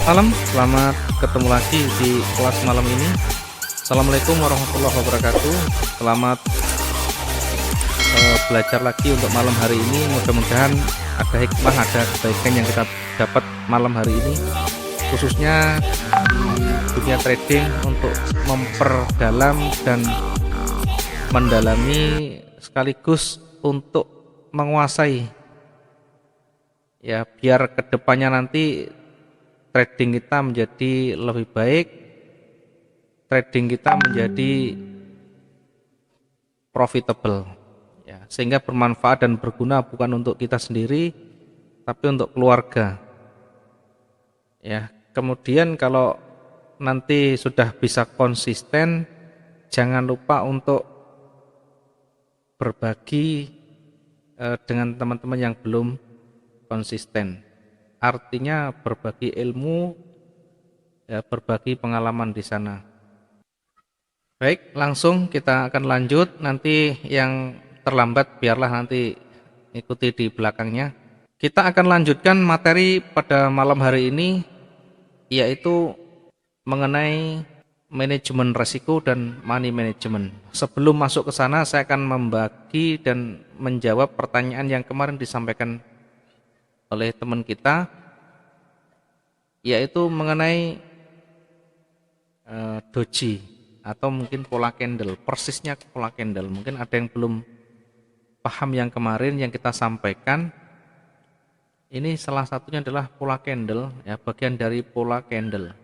Malam, selamat ketemu lagi di kelas malam ini. Assalamualaikum warahmatullahi wabarakatuh. Selamat belajar lagi untuk malam hari ini. Mudah-mudahan ada hikmah, ada kebaikan yang kita dapat malam hari ini, khususnya di dunia trading, untuk memperdalam dan mendalami sekaligus untuk menguasai, ya, biar kedepannya nanti trading kita menjadi lebih baik, trading kita menjadi profitable, ya, sehingga bermanfaat dan berguna bukan untuk kita sendiri tapi untuk keluarga, ya. Kemudian kalau nanti sudah bisa konsisten, jangan lupa untuk berbagi dengan teman-teman yang belum konsisten. Artinya berbagi ilmu, ya, berbagi pengalaman di sana. Baik, langsung kita akan lanjut. Nanti yang terlambat biarlah nanti ikuti di belakangnya. Kita akan lanjutkan materi pada malam hari ini, yaitu mengenai manajemen risiko dan money management. Sebelum masuk ke sana, saya akan membagi dan menjawab pertanyaan yang kemarin disampaikan oleh teman kita, yaitu mengenai doji atau mungkin pola candle, persisnya pola candle. Mungkin ada yang belum paham yang kemarin yang kita sampaikan. Ini salah satunya adalah pola candle, ya, bagian dari pola candle.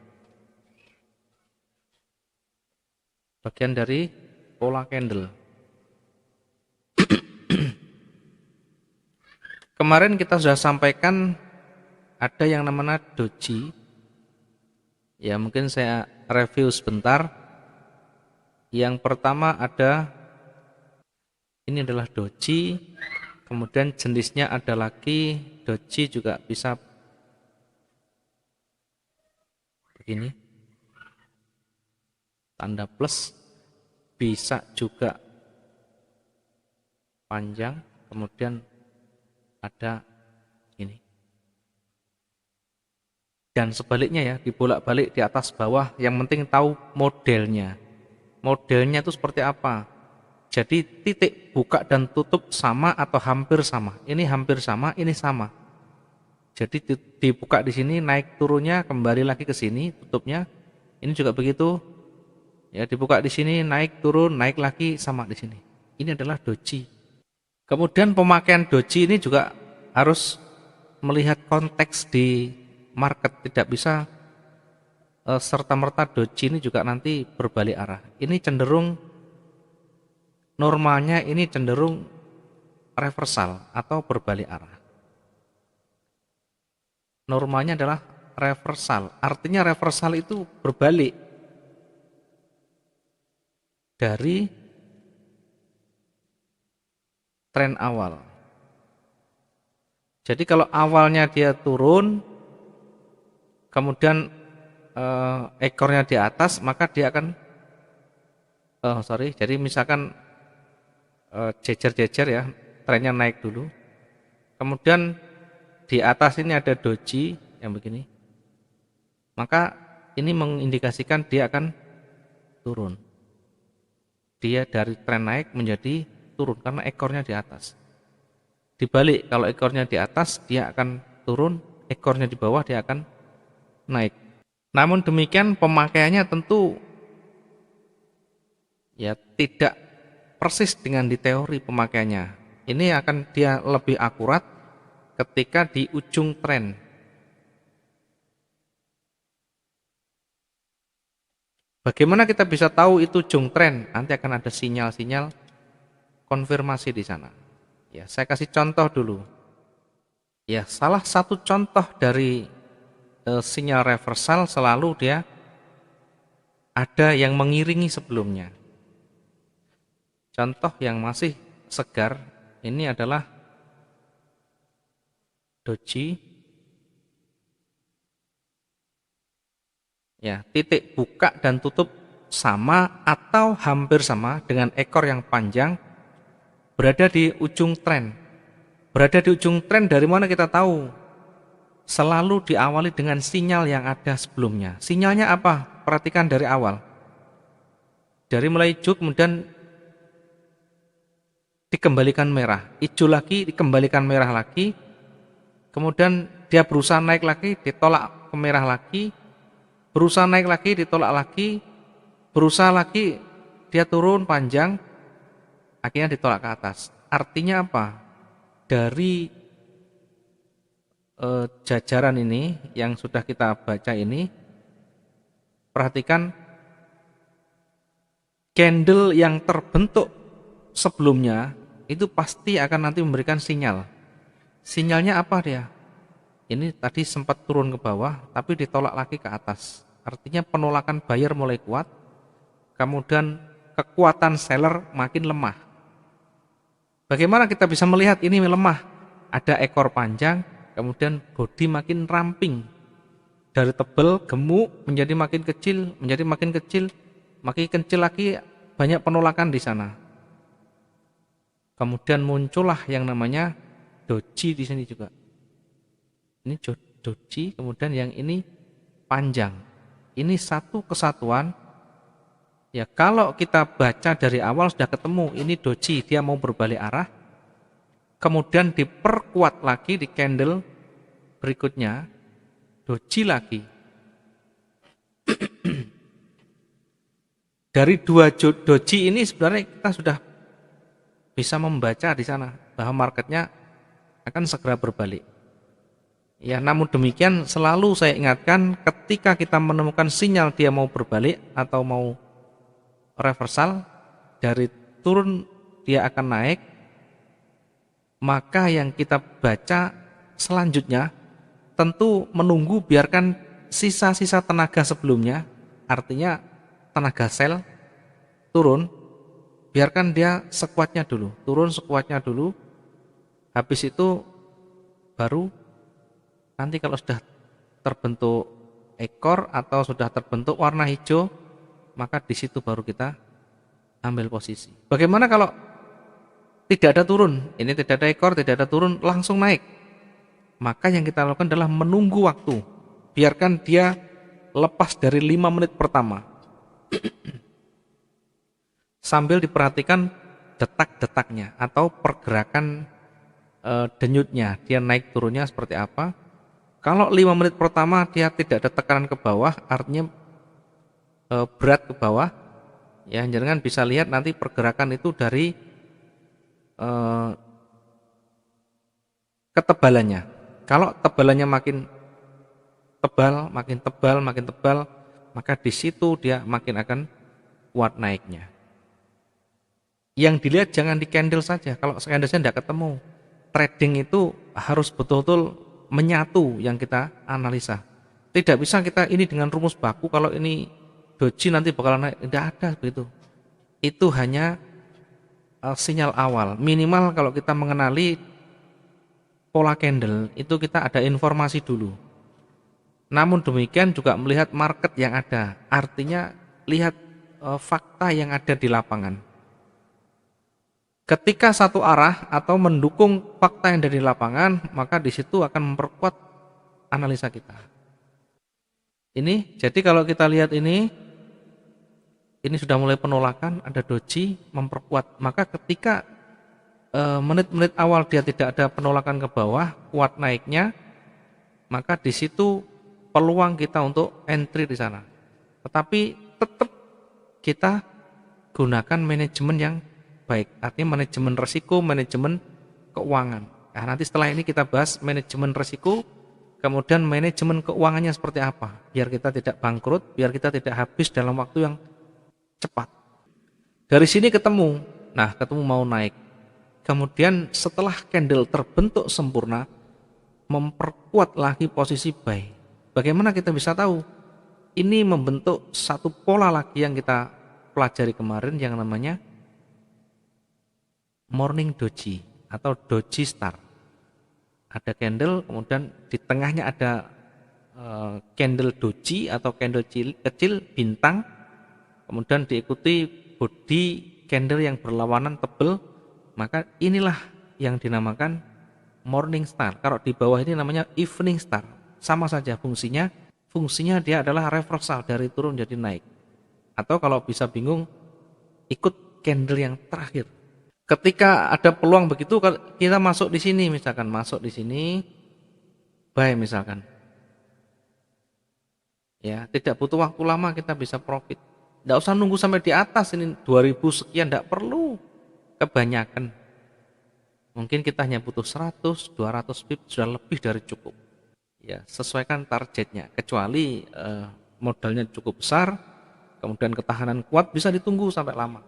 Bagian dari pola candle. Kemarin kita sudah sampaikan ada yang namanya doji. Ya, mungkin saya review sebentar. Yang pertama ada, ini adalah doji. Kemudian jenisnya ada lagi, doji juga bisa begini, tanda plus, bisa juga panjang, kemudian ada ini, dan sebaliknya, ya, dibolak-balik di atas bawah. Yang penting tahu modelnya itu seperti apa. Jadi titik buka dan tutup sama atau hampir sama. Ini hampir sama, ini sama. Jadi dibuka di sini, naik turunnya kembali lagi ke sini, tutupnya ini juga begitu, ya, dibuka di sini, naik turun, naik lagi, sama di sini. Ini adalah doji. Kemudian pemakaian doji ini juga harus melihat konteks di market, tidak bisa serta-merta doji ini juga nanti berbalik arah. Ini cenderung normalnya, ini cenderung reversal atau berbalik arah. Normalnya adalah reversal, artinya reversal itu berbalik dari tren awal. Jadi kalau awalnya dia turun, kemudian ekornya di atas, maka dia akan jadi misalkan jejer-jejer, ya, trennya naik dulu, kemudian di atas ini ada doji yang begini, maka ini mengindikasikan dia akan turun. Dia dari tren naik menjadi turun karena ekornya di atas. Dibalik, kalau ekornya di atas dia akan turun, ekornya di bawah dia akan naik. Namun demikian pemakaiannya tentu, ya, tidak persis dengan di teori pemakaiannya. Ini akan dia lebih akurat ketika di ujung tren. Bagaimana kita bisa tahu itu ujung tren? Nanti akan ada sinyal-sinyal konfirmasi di sana. Ya, saya kasih contoh dulu. Ya, salah satu contoh dari sinyal reversal selalu dia ada yang mengiringi sebelumnya. Contoh yang masih segar ini adalah doji, ya, titik buka dan tutup sama atau hampir sama dengan ekor yang panjang, berada di ujung tren. Berada di ujung tren dari mana kita tahu? selalu diawali dengan sinyal yang ada sebelumnya. Sinyalnya apa? Perhatikan dari awal. Dari mulai hijau kemudian dikembalikan merah, hijau lagi dikembalikan merah lagi, kemudian dia berusaha naik lagi, ditolak ke merah lagi, berusaha naik lagi, ditolak lagi, berusaha lagi, dia turun panjang, akhirnya ditolak ke atas. Artinya apa? Dari jajaran ini yang sudah kita baca ini, perhatikan candle yang terbentuk sebelumnya itu pasti akan nanti memberikan sinyal. Sinyalnya apa dia? Ini tadi sempat turun ke bawah tapi ditolak lagi ke atas. Artinya penolakan buyer mulai kuat, kemudian kekuatan seller makin lemah. Bagaimana kita bisa melihat ini lemah? Ada ekor panjang, kemudian bodi makin ramping. Dari tebal, gemuk, menjadi makin kecil, makin kecil lagi, banyak penolakan di sana. Kemudian muncullah yang namanya doji di sini juga. Ini doji, kemudian yang ini panjang. Ini satu kesatuan. Ya, kalau kita baca dari awal sudah ketemu, ini doji, dia mau berbalik arah. Kemudian diperkuat lagi di candle berikutnya, doji lagi. Dari dua doji ini sebenarnya kita sudah bisa membaca di sana bahwa marketnya akan segera berbalik. Ya, namun demikian selalu saya ingatkan ketika kita menemukan sinyal dia mau berbalik atau mau reversal, dari turun dia akan naik, maka yang kita baca selanjutnya tentu menunggu biarkan sisa-sisa tenaga sebelumnya, artinya tenaga sell turun, biarkan dia sekuatnya dulu, turun sekuatnya dulu, habis itu baru nanti kalau sudah terbentuk ekor atau sudah terbentuk warna hijau, maka di situ baru kita ambil posisi. Bagaimana kalau tidak ada turun? Ini tidak ada ekor, tidak ada turun, langsung naik. Maka yang kita lakukan adalah menunggu waktu. Biarkan dia lepas dari 5 menit pertama. Sambil diperhatikan detak-detaknya atau pergerakan denyutnya, dia naik turunnya seperti apa. Kalau 5 menit pertama dia tidak ada tekanan ke bawah, artinya berat ke bawah, ya jangan bisa lihat nanti pergerakan itu dari ketebalannya. Kalau tebalannya makin tebal, maka di situ dia makin akan kuat naiknya. Yang dilihat jangan di candle saja. Kalau candlenya tidak ketemu, trading itu harus betul-betul menyatu yang kita analisa. Tidak bisa kita ini dengan rumus baku, kalau ini doji nanti bakalan naik, tidak ada begitu. Itu hanya sinyal awal. Minimal kalau kita mengenali pola candle itu kita ada informasi dulu. Namun demikian juga melihat market yang ada, artinya lihat fakta yang ada di lapangan. Ketika satu arah atau mendukung fakta yang ada di lapangan, maka di situ akan memperkuat analisa kita. Ini, jadi kalau kita lihat ini sudah mulai penolakan, ada doji memperkuat. Maka ketika menit-menit awal dia tidak ada penolakan ke bawah, kuat naiknya, maka di situ peluang kita untuk entry di sana. Tetapi tetap kita gunakan manajemen yang baik, artinya manajemen risiko, manajemen keuangan. Nah, nanti setelah ini kita bahas manajemen risiko, kemudian manajemen keuangannya seperti apa, biar kita tidak bangkrut, biar kita tidak habis dalam waktu yang cepat. Dari sini ketemu mau naik. Kemudian setelah candle terbentuk sempurna, memperkuat lagi posisi buy. Bagaimana kita bisa tahu? Ini membentuk satu pola lagi yang kita pelajari kemarin yang namanya morning doji atau doji star. Ada candle, kemudian di tengahnya ada candle doji atau candle kecil bintang, kemudian diikuti body candle yang berlawanan tebal, maka inilah yang dinamakan morning star. Kalau di bawah ini namanya evening star. Sama saja fungsinya. Fungsinya dia adalah reversal dari turun jadi naik. Atau kalau bisa bingung, ikut candle yang terakhir. Ketika ada peluang begitu, kita masuk di sini misalkan, masuk di sini, buy misalkan. Ya, tidak butuh waktu lama kita bisa profit. Tidak usah nunggu sampai di atas ini 2000 sekian, tidak perlu. Kebanyakan. Mungkin kita hanya butuh 100, 200 pip sudah lebih dari cukup. Ya, sesuaikan targetnya. Kecuali modalnya cukup besar, kemudian ketahanan kuat bisa ditunggu sampai lama.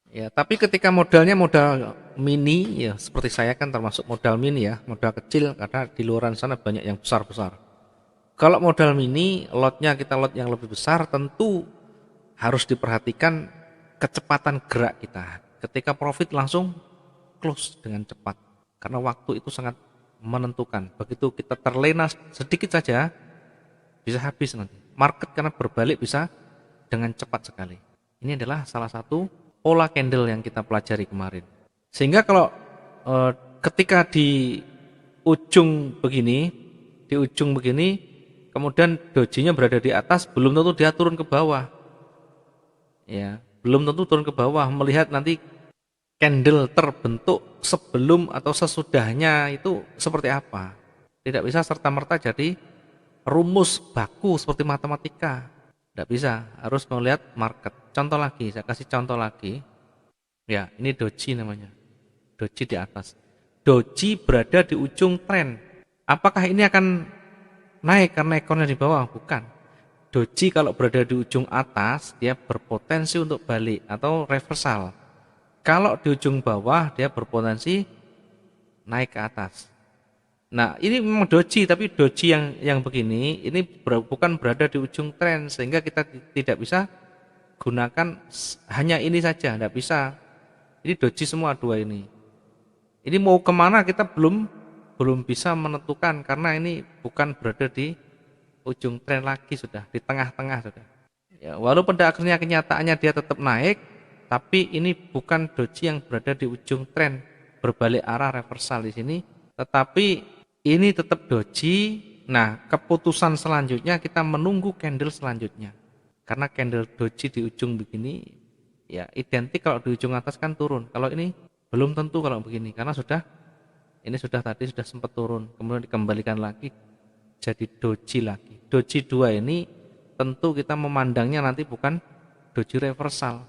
Ya, tapi ketika modalnya modal mini, ya seperti saya kan termasuk modal mini ya, modal kecil karena di luaran sana banyak yang besar-besar. Kalau modal mini, lotnya kita lot yang lebih besar, tentu harus diperhatikan kecepatan gerak kita. Ketika profit langsung close dengan cepat. Karena waktu itu sangat menentukan. Begitu kita terlena sedikit saja, bisa habis nanti. Market karena berbalik bisa dengan cepat sekali. Ini adalah salah satu pola candle yang kita pelajari kemarin. Sehingga kalau ketika di ujung begini, kemudian dojinya berada di atas, belum tentu dia turun ke bawah. Ya, belum tentu turun ke bawah. Melihat nanti candle terbentuk sebelum atau sesudahnya itu seperti apa. Tidak bisa serta-merta jadi rumus baku seperti matematika. Tidak bisa, harus melihat market. Contoh lagi, saya kasih contoh lagi. Ya, ini doji namanya. Doji di atas. Doji berada di ujung tren. Apakah ini akan naik karena ekornya di bawah? Bukan. Doji kalau berada di ujung atas, dia berpotensi untuk balik atau reversal. Kalau di ujung bawah, dia berpotensi naik ke atas. Nah, ini memang doji, tapi doji yang begini, ini bukan berada di ujung tren, sehingga kita tidak bisa gunakan hanya ini saja, tidak bisa. Ini doji semua dua ini. Ini mau kemana kita belum bisa menentukan, karena ini bukan berada di ujung tren lagi, sudah di tengah-tengah sudah. Ya, walaupun pada akhirnya kenyataannya dia tetap naik, tapi ini bukan doji yang berada di ujung tren berbalik arah reversal di sini, tetapi ini tetap doji. Nah, keputusan selanjutnya kita menunggu candle selanjutnya. Karena candle doji di ujung begini ya identik kalau di ujung atas kan turun. Kalau ini belum tentu kalau begini karena tadi sudah sempat turun, kemudian dikembalikan lagi jadi doji lagi. Doji 2 ini tentu kita memandangnya nanti bukan doji reversal.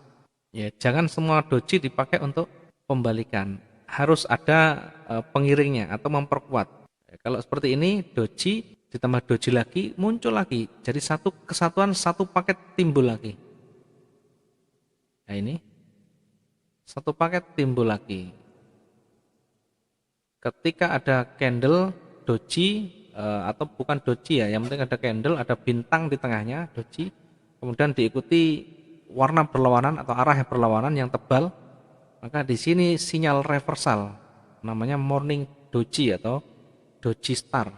Ya, jangan semua doji dipakai untuk pembalikan. Harus ada pengiringnya atau memperkuat. Ya, kalau seperti ini doji ditambah doji lagi muncul lagi. Jadi satu kesatuan, satu paket timbul lagi. Nah, ini satu paket timbul lagi. Ketika ada candle doji atau bukan doji ya, yang penting ada candle, ada bintang di tengahnya doji, kemudian diikuti warna berlawanan atau arah yang berlawanan yang tebal, maka di sini sinyal reversal, namanya morning doji atau doji star.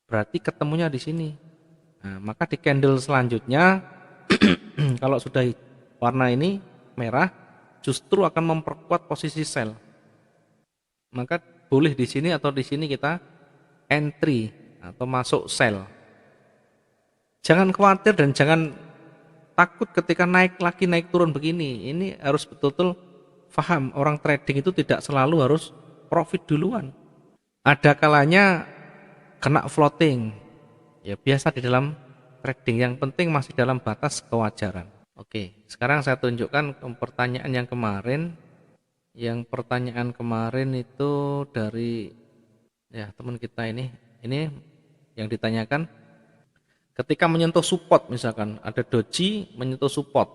Berarti ketemunya di sini. Nah, maka di candle selanjutnya kalau sudah warna ini merah, justru akan memperkuat posisi sell. Maka boleh di sini atau di sini kita entry atau masuk sell. Jangan khawatir dan jangan takut ketika naik lagi naik turun begini. Ini harus betul-betul paham, orang trading itu tidak selalu harus profit duluan. Ada kalanya kena floating. Ya biasa di dalam trading, yang penting masih dalam batas kewajaran. Oke, sekarang saya tunjukkan pertanyaan yang kemarin. Yang pertanyaan kemarin itu dari ya teman kita ini yang ditanyakan ketika menyentuh support, misalkan ada doji menyentuh support.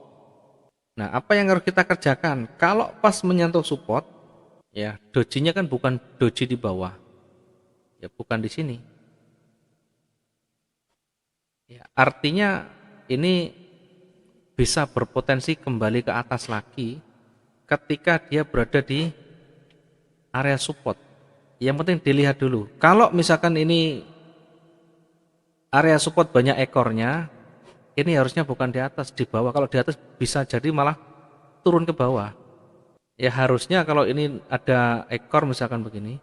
Nah, apa yang harus kita kerjakan? Kalau pas menyentuh support, ya dojinya kan bukan doji di bawah, ya bukan di sini. Ya, artinya ini bisa berpotensi kembali ke atas lagi ketika dia berada di area support. Yang penting dilihat dulu. Kalau misalkan ini area support banyak ekornya, ini harusnya bukan di atas, di bawah. Kalau di atas bisa jadi malah turun ke bawah. Ya harusnya kalau ini ada ekor misalkan begini,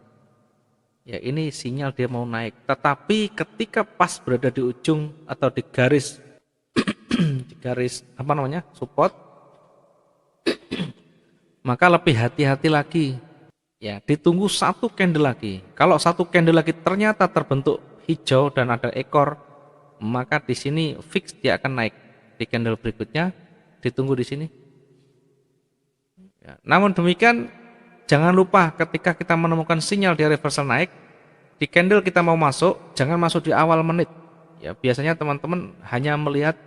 ya ini sinyal dia mau naik. Tetapi ketika pas berada di ujung atau di garis apa namanya support, maka lebih hati-hati lagi. Ya, ditunggu satu candle lagi. Kalau satu candle lagi ternyata terbentuk hijau dan ada ekor, maka di sini fix dia akan naik. Di candle berikutnya ditunggu di sini. Ya, namun demikian jangan lupa ketika kita menemukan sinyal dia reversal naik, di candle kita mau masuk, jangan masuk di awal menit. Ya, biasanya teman-teman hanya melihat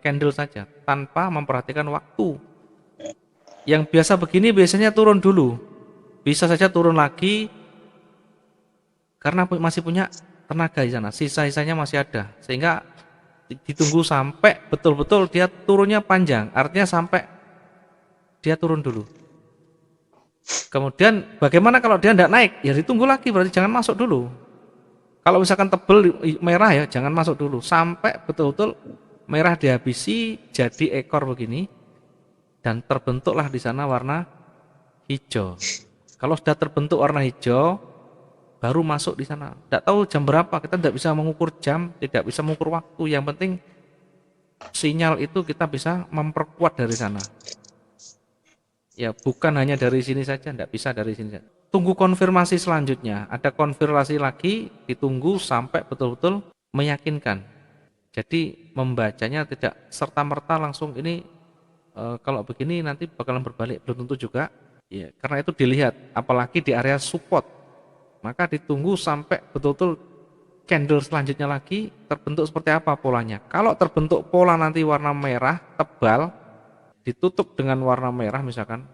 candle saja tanpa memperhatikan waktu. Yang biasa begini biasanya turun dulu. Bisa saja turun lagi karena masih punya tenaga di sana, sisa-sisanya masih ada, sehingga ditunggu sampai betul-betul dia turunnya panjang, artinya sampai dia turun dulu. Kemudian bagaimana kalau dia tidak naik? Ya ditunggu lagi, berarti jangan masuk dulu. Kalau misalkan tebel merah ya jangan masuk dulu, sampai betul-betul merah dihabisi jadi ekor begini dan terbentuklah di sana warna hijau. Kalau sudah terbentuk warna hijau, baru masuk di sana. Tidak tahu jam berapa, kita tidak bisa mengukur jam, tidak bisa mengukur waktu. Yang penting sinyal itu kita bisa memperkuat dari sana. Ya bukan hanya dari sini saja, tidak bisa dari sini saja. Tunggu konfirmasi selanjutnya. Ada konfirmasi lagi, ditunggu sampai betul-betul meyakinkan. Jadi membacanya tidak serta-merta langsung ini kalau begini nanti bakalan berbalik, belum tentu juga. Ya, karena itu dilihat, apalagi di area support. Maka ditunggu sampai betul-betul candle selanjutnya lagi terbentuk seperti apa polanya. Kalau terbentuk pola nanti warna merah tebal ditutup dengan warna merah misalkan,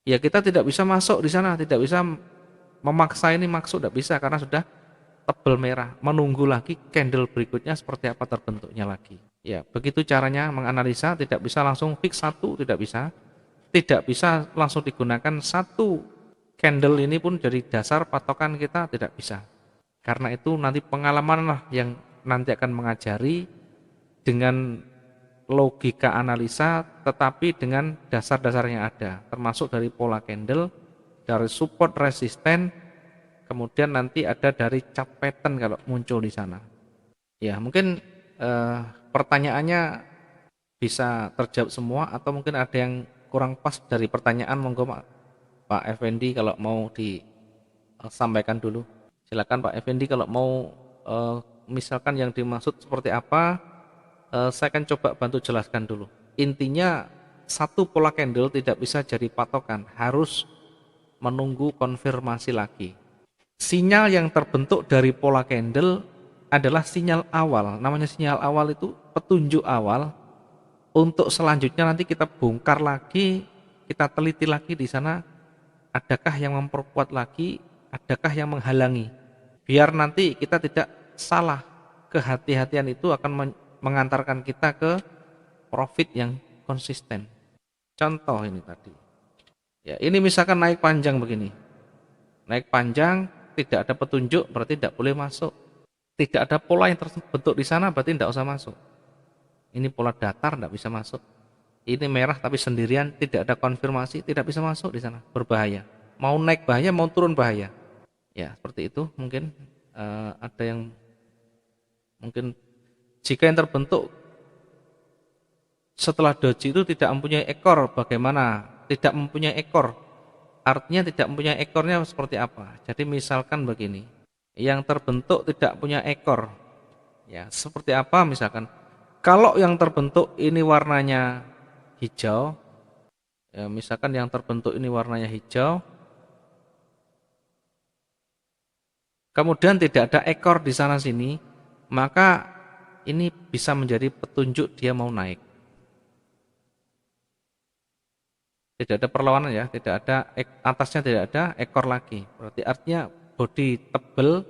ya kita tidak bisa masuk di sana, tidak bisa memaksa ini maksud, tidak bisa karena sudah tebal merah. Menunggu lagi candle berikutnya seperti apa terbentuknya lagi. Ya begitu caranya menganalisa, tidak bisa langsung fix satu, tidak bisa. Tidak bisa langsung digunakan satu candle ini pun jadi dasar patokan kita, tidak bisa. Karena itu nanti pengalamanlah yang nanti akan mengajari dengan logika analisa tetapi dengan dasar-dasar yang ada, termasuk dari pola candle, dari support resisten, kemudian nanti ada dari chart pattern kalau muncul di sana. Ya, mungkin pertanyaannya bisa terjawab semua atau mungkin ada yang kurang pas dari pertanyaan, monggo Pak Effendi kalau mau disampaikan dulu. Silakan Pak Effendi kalau mau misalkan yang dimaksud seperti apa, saya akan coba bantu jelaskan dulu. Intinya satu pola candle tidak bisa jadi patokan, harus menunggu konfirmasi lagi. Sinyal yang terbentuk dari pola candle adalah sinyal awal. Namanya sinyal awal itu petunjuk awal. Untuk selanjutnya nanti kita bongkar lagi, kita teliti lagi di sana, adakah yang memperkuat lagi, adakah yang menghalangi. Biar nanti kita tidak salah, kehati-hatian itu akan mengantarkan kita ke profit yang konsisten. Contoh ini tadi. Ya, ini misalkan naik panjang begini. Naik panjang, tidak ada petunjuk berarti tidak boleh masuk. Tidak ada pola yang terbentuk di sana berarti tidak usah masuk. Ini pola datar tidak bisa masuk. Ini merah tapi sendirian, tidak ada konfirmasi, tidak bisa masuk di sana, berbahaya. Mau naik bahaya, mau turun bahaya. Ya, seperti itu mungkin ada yang mungkin jika yang terbentuk setelah doji itu tidak mempunyai ekor, bagaimana? Tidak mempunyai ekor, artinya tidak mempunyai ekornya seperti apa? Jadi misalkan begini, yang terbentuk tidak punya ekor, ya seperti apa misalkan? Kalau yang terbentuk ini warnanya hijau, ya misalkan yang terbentuk ini warnanya hijau, kemudian tidak ada ekor di sana sini, maka ini bisa menjadi petunjuk dia mau naik. Tidak ada perlawanan ya, tidak ada atasnya, tidak ada ekor lagi. Berarti artinya body tebel.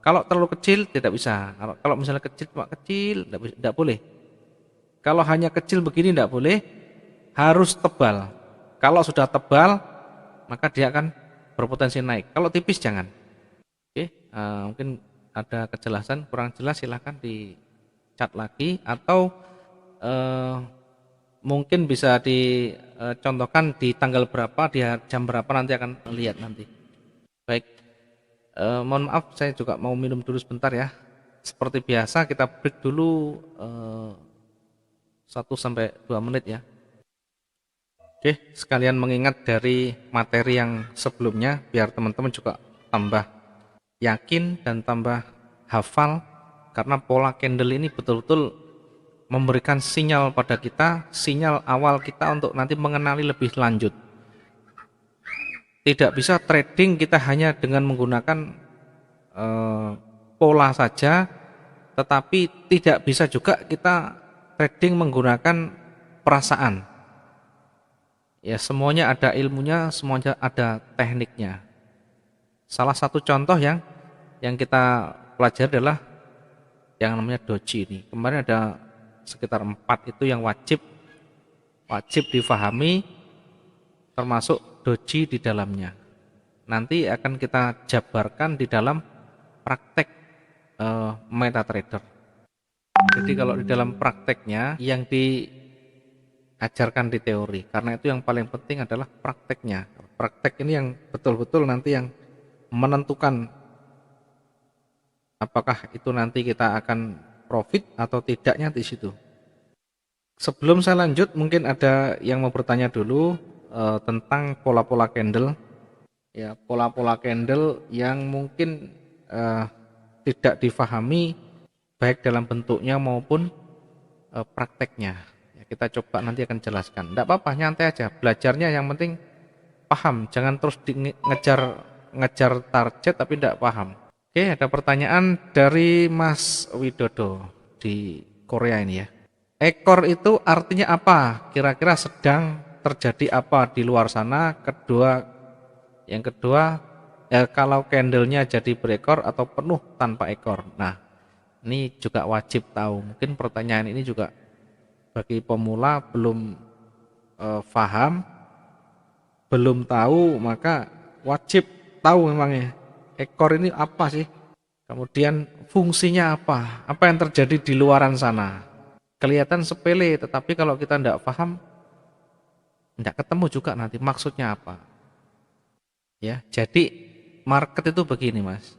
Kalau terlalu kecil tidak bisa. Kalau misalnya kecil cuma kecil, tidak boleh. Kalau hanya kecil begini tidak boleh, harus tebal. Kalau sudah tebal, maka dia akan berpotensi naik. Kalau tipis jangan. Oke, mungkin ada kejelasan kurang jelas, silahkan di chat lagi atau eh, mungkin bisa dicontohkan di tanggal berapa, di jam berapa, nanti akan lihat nanti. Baik, mohon maaf saya juga mau minum dulu sebentar ya. Seperti biasa kita break dulu 1 sampai 2 menit ya. Oke, sekalian mengingat dari materi yang sebelumnya biar teman-teman juga tambah yakin dan tambah hafal, karena pola candle ini betul-betul memberikan sinyal pada kita, sinyal awal kita untuk nanti mengenali lebih lanjut. Tidak bisa trading kita hanya dengan menggunakan pola saja, tetapi tidak bisa juga kita trading menggunakan perasaan. Ya, semuanya ada ilmunya, semuanya ada tekniknya. Salah satu contoh yang kita pelajari adalah yang namanya doji ini. Kemarin ada sekitar 4 itu yang wajib difahami, termasuk doji di dalamnya. Nanti akan kita jabarkan di dalam praktek MetaTrader. Jadi kalau di dalam prakteknya yang diajarkan di teori, karena itu yang paling penting adalah prakteknya. Praktek ini yang betul-betul nanti yang menentukan apakah itu nanti kita akan profit atau tidaknya di situ. Sebelum saya lanjut, mungkin ada yang mau bertanya dulu tentang pola-pola candle. Ya, pola-pola candle yang mungkin tidak difahami baik dalam bentuknya maupun prakteknya. Ya, kita coba nanti akan jelaskan. Tidak apa-apa, nyantai aja. Belajarnya yang penting paham, jangan terus ngejar target tapi tidak paham. Oke, ada pertanyaan dari Mas Widodo di Korea ini ya. Ekor itu artinya apa? Kira-kira sedang terjadi apa di luar sana? Yang kedua, kalau candlenya jadi berekor atau penuh tanpa ekor. Nah, ini juga wajib tahu. Mungkin pertanyaan ini juga bagi pemula belum paham, belum tahu, maka wajib tahu memangnya ekor ini apa sih? Kemudian fungsinya apa? Apa yang terjadi di luaran sana? Kelihatan sepele, tetapi kalau kita tidak paham, tidak ketemu juga nanti maksudnya apa. Ya, jadi market itu begini, Mas.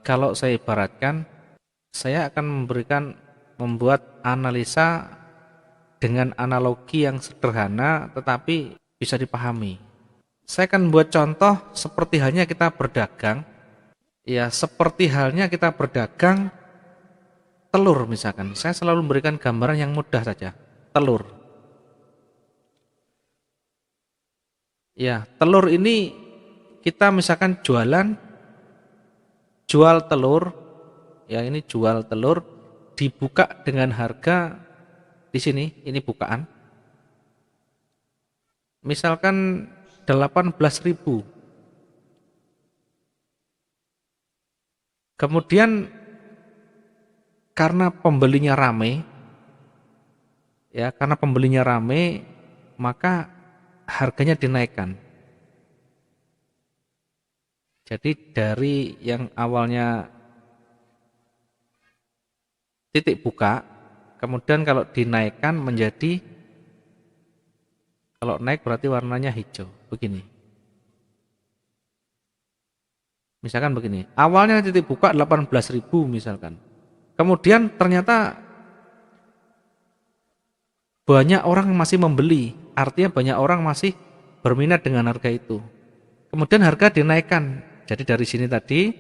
Kalau saya ibaratkan, saya akan membuat analisa dengan analogi yang sederhana, tetapi bisa dipahami. Saya akan buat contoh seperti halnya kita berdagang. Ya, seperti halnya kita berdagang telur misalkan. Saya selalu memberikan gambaran yang mudah saja. Telur. Ya, telur ini kita misalkan jual telur. Ya, ini jual telur dibuka dengan harga di sini, ini bukaan. Misalkan 18.000. Kemudian karena pembelinya rame, maka harganya dinaikkan. Jadi dari yang awalnya titik buka, kemudian kalau dinaikkan menjadi, kalau naik berarti warnanya hijau, begini. Misalkan begini, awalnya titik buka 18.000 misalkan. Kemudian ternyata banyak orang masih membeli, artinya banyak orang masih berminat dengan harga itu. Kemudian harga dinaikkan, jadi dari sini tadi,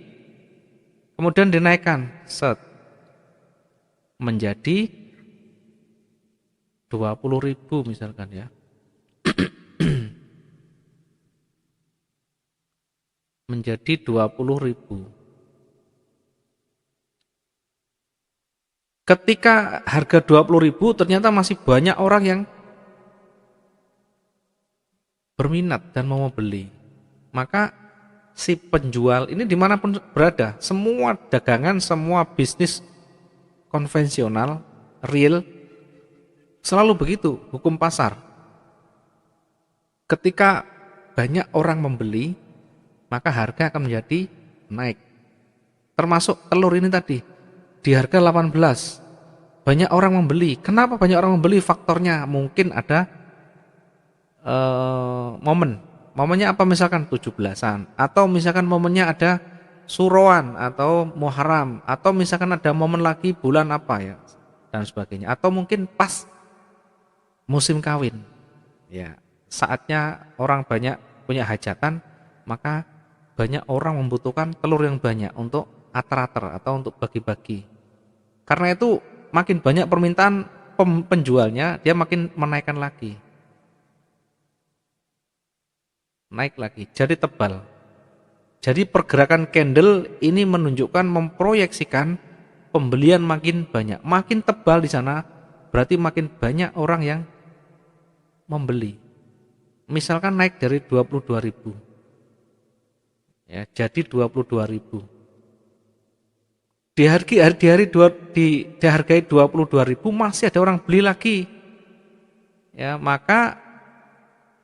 kemudian dinaikkan, menjadi 20.000 misalkan ya. Menjadi 20.000. Ketika harga 20.000 ternyata masih banyak orang yang berminat dan mau membeli. Maka si penjual ini dimanapun berada, semua dagangan, semua bisnis konvensional, real, selalu begitu hukum pasar. Ketika banyak orang membeli, maka harga akan menjadi naik. Termasuk telur ini tadi, di harga 18. banyak orang membeli. Kenapa banyak orang membeli? Faktornya mungkin ada momen. Momennya apa, misalkan 17-an, atau misalkan momennya ada suroan atau Muharram, atau misalkan ada momen lagi bulan apa ya dan sebagainya, atau mungkin pas musim kawin. Ya, saatnya orang banyak punya hajatan, maka banyak orang membutuhkan telur yang banyak untuk ater-ater atau untuk bagi-bagi. Karena itu makin banyak permintaan penjualnya, dia makin menaikkan lagi. Naik lagi, jadi tebal. Jadi pergerakan candle ini menunjukkan, memproyeksikan pembelian makin banyak, makin tebal di sana, berarti makin banyak orang yang membeli. Misalkan naik dari 22.000, ya, jadi 22.000. Dihargai 22.000, masih ada orang beli lagi. Ya, maka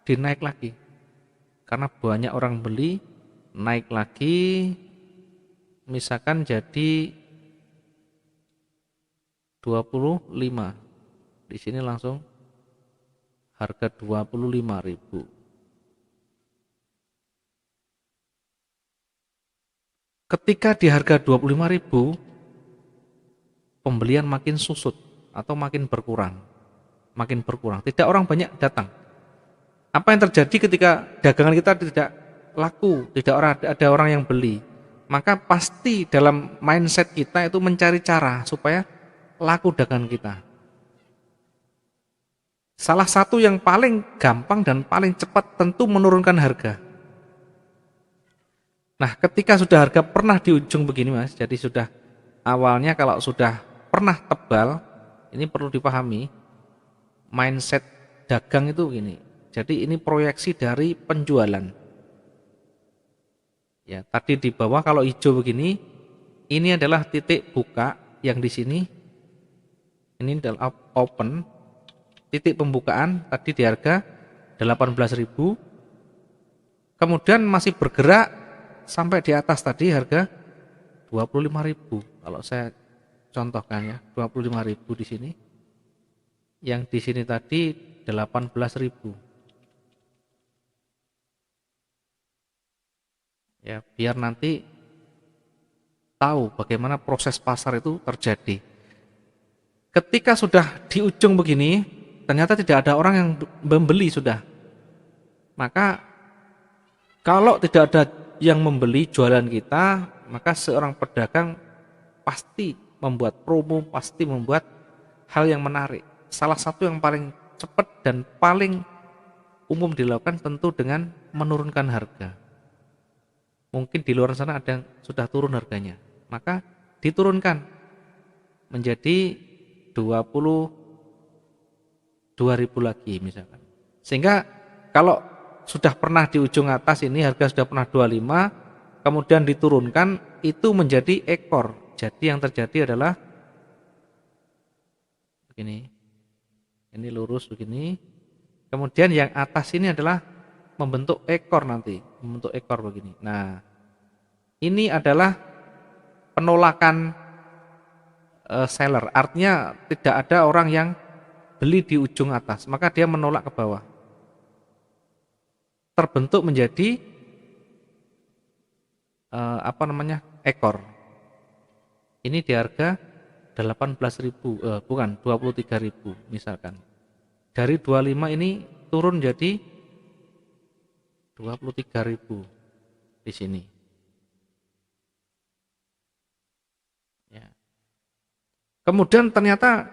dinaik lagi. Karena banyak orang beli, naik lagi, misalkan jadi 25. Di sini langsung harga 25.000. Ketika di harga 25.000, pembelian makin susut atau makin berkurang. Makin berkurang, tidak orang banyak datang. Apa yang terjadi ketika dagangan kita tidak laku, tidak ada orang yang beli? Maka pasti dalam mindset kita itu mencari cara supaya laku dagangan kita. Salah satu yang paling gampang dan paling cepat tentu menurunkan harga. Nah, ketika sudah harga pernah di ujung begini, Mas, jadi sudah awalnya kalau sudah pernah tebal, ini perlu dipahami, mindset dagang itu begini. Jadi ini proyeksi dari penjualan. Ya, tadi di bawah kalau hijau begini, ini adalah titik buka yang di sini. Ini adalah open, titik pembukaan tadi di harga 18.000. Kemudian masih bergerak sampai di atas tadi harga 25.000. Kalau saya contohkan ya, 25.000 di sini. Yang di sini tadi 18.000. Ya, biar nanti tahu bagaimana proses pasar itu terjadi. Ketika sudah di ujung begini, ternyata tidak ada orang yang membeli sudah. Maka kalau tidak ada yang membeli jualan kita, maka seorang pedagang pasti membuat promo, pasti membuat hal yang menarik. Salah satu yang paling cepat dan paling umum dilakukan tentu dengan menurunkan harga. Mungkin di luar sana ada yang sudah turun harganya, maka diturunkan menjadi 22.000 lagi misalkan. Sehingga kalau sudah pernah di ujung atas ini harga sudah pernah 25, kemudian diturunkan, itu menjadi ekor. Jadi yang terjadi adalah begini. Ini lurus begini. Kemudian yang atas ini adalah membentuk ekor nanti, membentuk ekor begini. Nah, ini adalah penolakan seller. Artinya tidak ada orang yang beli di ujung atas, maka dia menolak ke bawah. Terbentuk menjadi ekor. Ini di harga 18.000, bukan 23.000 misalkan. Dari 25 ini turun jadi 23.000 di sini. Ya. Kemudian ternyata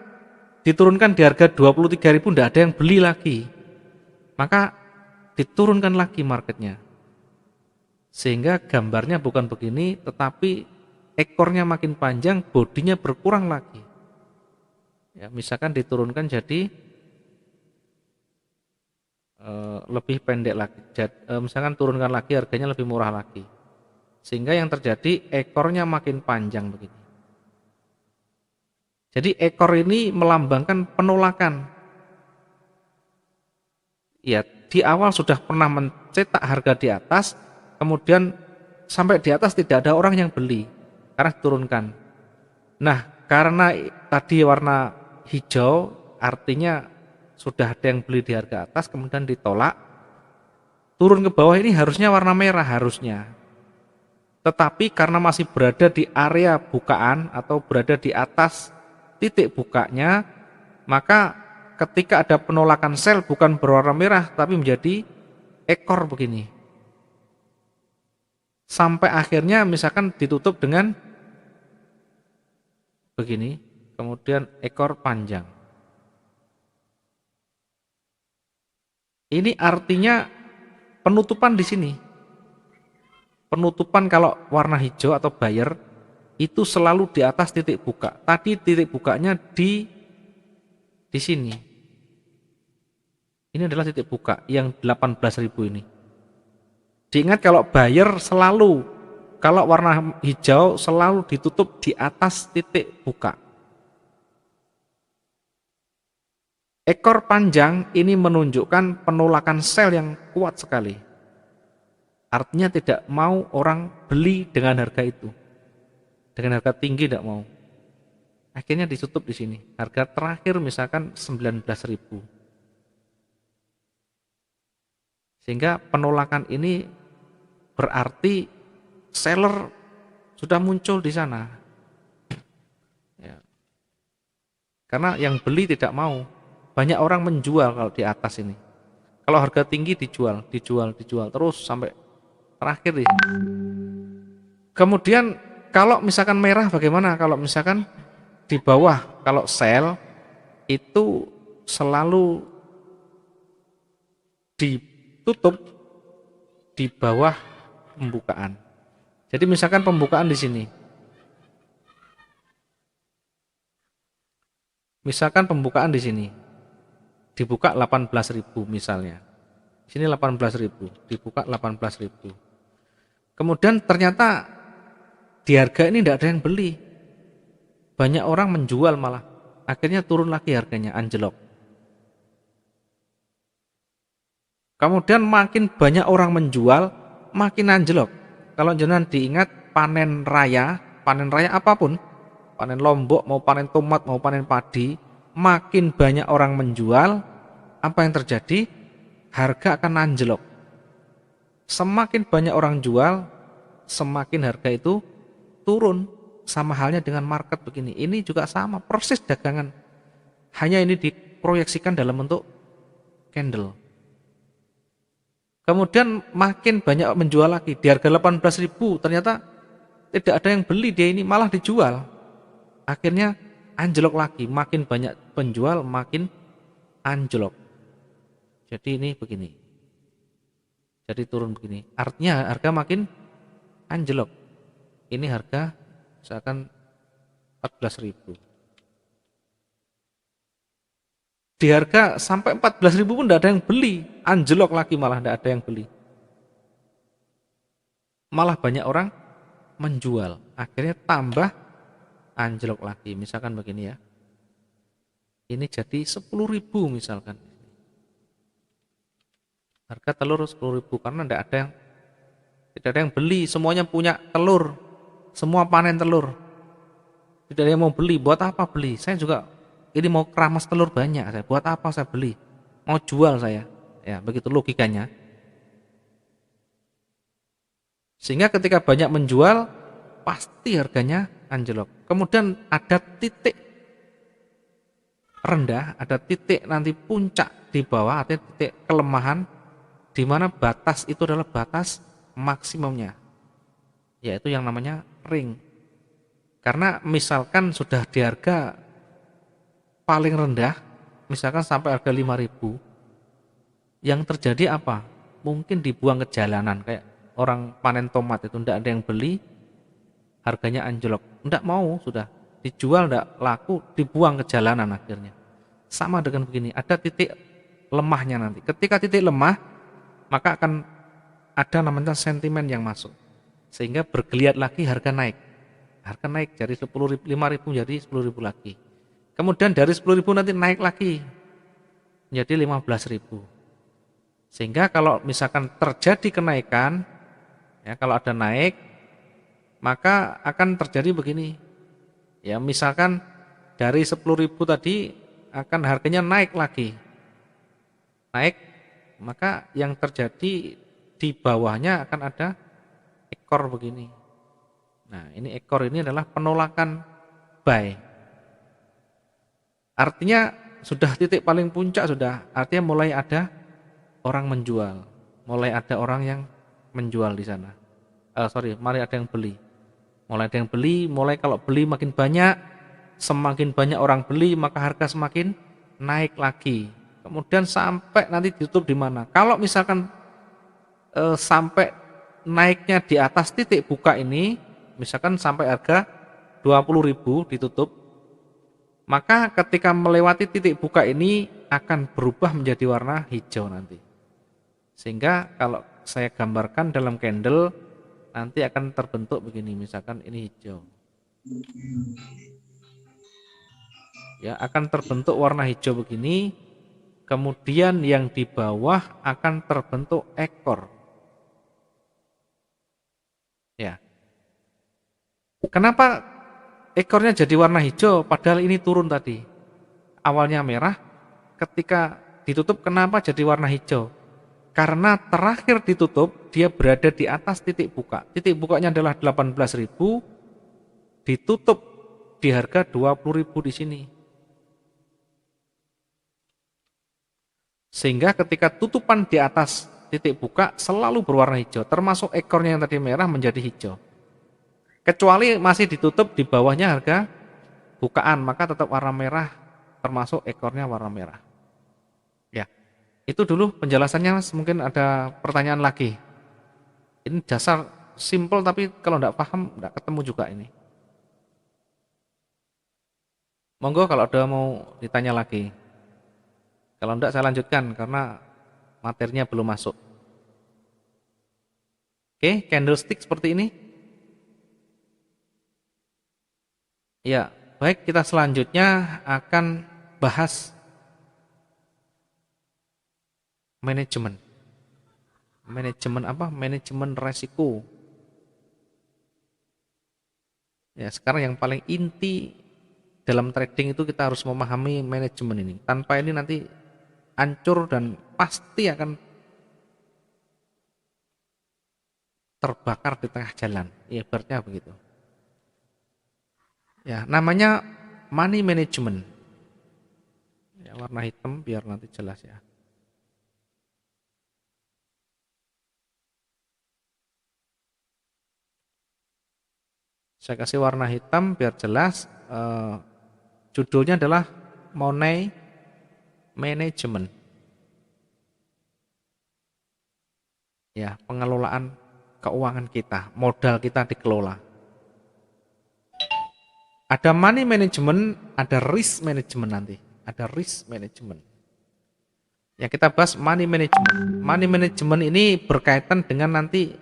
diturunkan di harga 23.000, tidak ada yang beli lagi. Maka diturunkan lagi marketnya. Sehingga gambarnya bukan begini, tetapi ekornya makin panjang, bodinya berkurang lagi. Ya, misalkan diturunkan jadi lebih pendek lagi, misalkan turunkan lagi harganya lebih murah lagi, sehingga yang terjadi ekornya makin panjang begini. Jadi ekor ini melambangkan penolakan. Ya, di awal sudah pernah mencetak harga di atas, kemudian sampai di atas tidak ada orang yang beli karena diturunkan. Nah, karena tadi warna hijau artinya sudah ada yang beli di harga atas kemudian ditolak, turun ke bawah ini harusnya warna merah harusnya. Tetapi karena masih berada di area bukaan atau berada di atas titik bukanya, maka ketika ada penolakan sell bukan berwarna merah tapi menjadi ekor begini. Sampai akhirnya misalkan ditutup dengan begini, kemudian ekor panjang. Ini artinya penutupan di sini. Penutupan kalau warna hijau atau buyer itu selalu di atas titik buka. Tadi titik bukanya di sini. Ini adalah titik buka yang 18.000 ini. Diingat kalau buyer selalu, kalau warna hijau selalu ditutup di atas titik buka. Ekor panjang ini menunjukkan penolakan sell yang kuat sekali. Artinya tidak mau orang beli dengan harga itu. Dengan harga tinggi tidak mau. Akhirnya ditutup di sini. Harga terakhir misalkan 19.000. Sehingga penolakan ini berarti seller sudah muncul di sana. Ya. Karena yang beli tidak mau. Banyak orang menjual kalau di atas ini. Kalau harga tinggi dijual terus sampai terakhir di sini. Kemudian kalau misalkan merah bagaimana? Kalau misalkan di bawah, kalau sell itu selalu ditutup di bawah pembukaan. Jadi misalkan pembukaan di sini. Misalkan pembukaan di sini. Dibuka 18.000 misalnya. Di sini 18.000, dibuka 18.000. Kemudian ternyata di harga ini tidak ada yang beli. Banyak orang menjual malah. Akhirnya turun lagi harganya, anjlok. Kemudian makin banyak orang menjual, makin anjlok. Kalau jangan diingat panen raya apapun, panen lombok, mau panen tomat, mau panen padi, makin banyak orang menjual, apa yang terjadi? Harga akan anjlok. Semakin banyak orang jual, semakin harga itu turun. Sama halnya dengan market begini. Ini juga sama, proses dagangan. Hanya ini diproyeksikan dalam bentuk candle. Kemudian makin banyak menjual lagi. Di harga 18.000 ternyata tidak ada yang beli dia ini, malah dijual. Akhirnya anjlok lagi. Makin banyak penjual, makin anjlok. Jadi ini begini. Jadi turun begini. Artinya harga makin anjlok. Ini harga misalkan 14.000. Di harga sampai 14.000 pun tidak ada yang beli. Anjlok lagi malah tidak ada yang beli. Malah banyak orang menjual. Akhirnya tambah anjlok lagi. Misalkan begini ya. Ini jadi 10.000 misalkan. Harga telur 10.000 karena tidak ada yang beli, semuanya punya telur, semua panen telur. Tidak ada yang mau beli, buat apa beli? Saya juga ini mau keramas telur banyak, saya buat apa saya beli? Mau jual saya, ya begitu logikanya. Sehingga ketika banyak menjual, pasti harganya anjlok. Kemudian ada titik rendah, ada titik nanti puncak di bawah, artinya titik kelemahan, di mana batas itu adalah batas maksimumnya, yaitu yang namanya ring. Karena misalkan sudah di harga paling rendah, misalkan sampai harga 5.000, yang terjadi apa? Mungkin dibuang ke jalanan, kayak orang panen tomat itu tidak ada yang beli, harganya anjlok, tidak mau, sudah dijual tidak laku, dibuang ke jalanan akhirnya. Sama dengan begini, ada titik lemahnya nanti. Ketika titik lemah, maka akan ada namanya sentimen yang masuk, sehingga bergeliat lagi harga naik. Harga naik dari 5.000 jadi 10.000 lagi. Kemudian dari 10.000 nanti naik lagi menjadi 15.000. Sehingga kalau misalkan terjadi kenaikan, ya kalau ada naik, maka akan terjadi begini. Ya, misalkan dari 10.000 tadi akan harganya naik lagi. Naik, maka yang terjadi di bawahnya akan ada ekor begini. Nah, ini ekor ini adalah penolakan buy. Artinya sudah titik paling puncak sudah, artinya mulai ada orang menjual, mulai ada orang yang menjual di sana. Mulai ada yang beli. Mulai ada yang beli, mulai kalau beli makin banyak, semakin banyak orang beli, maka harga semakin naik lagi. Kemudian sampai nanti ditutup di mana? Kalau misalkan sampai naiknya di atas titik buka ini, misalkan sampai harga 20.000 ditutup, maka ketika melewati titik buka ini akan berubah menjadi warna hijau nanti. Sehingga kalau saya gambarkan dalam candle, nanti akan terbentuk begini, misalkan ini hijau. Ya, akan terbentuk warna hijau begini, kemudian yang di bawah akan terbentuk ekor. Ya. Kenapa ekornya jadi warna hijau padahal ini turun tadi? Awalnya merah, ketika ditutup kenapa jadi warna hijau? Karena terakhir ditutup dia berada di atas titik buka. Titik bukanya adalah 18.000, ditutup di harga 20.000 di sini. Sehingga ketika tutupan di atas titik buka selalu berwarna hijau, termasuk ekornya yang tadi merah menjadi hijau. Kecuali masih ditutup di bawahnya harga bukaan, maka tetap warna merah, termasuk ekornya warna merah. Ya, itu dulu penjelasannya. Mungkin ada pertanyaan lagi. Ini dasar simple, tapi kalau tidak paham tidak ketemu juga ini. Monggo kalau ada mau ditanya lagi. Kalau tidak saya lanjutkan karena materinya belum masuk. Oke, candlestick seperti ini. Ya, baik, kita selanjutnya akan bahas manajemen. Manajemen apa? Manajemen resiko. Ya, sekarang yang paling inti dalam trading itu kita harus memahami manajemen ini. Tanpa ini nanti hancur dan pasti akan terbakar di tengah jalan. Ya, ibaratnya begitu. Ya, namanya money management. Ya, warna hitam biar nanti jelas ya. Saya kasih warna hitam biar jelas. Judulnya adalah money management. Ya, pengelolaan keuangan kita, modal kita dikelola. Ada money management, ada risk management nanti. Ada risk management. Ya, kita bahas money management. Money management ini berkaitan dengan nanti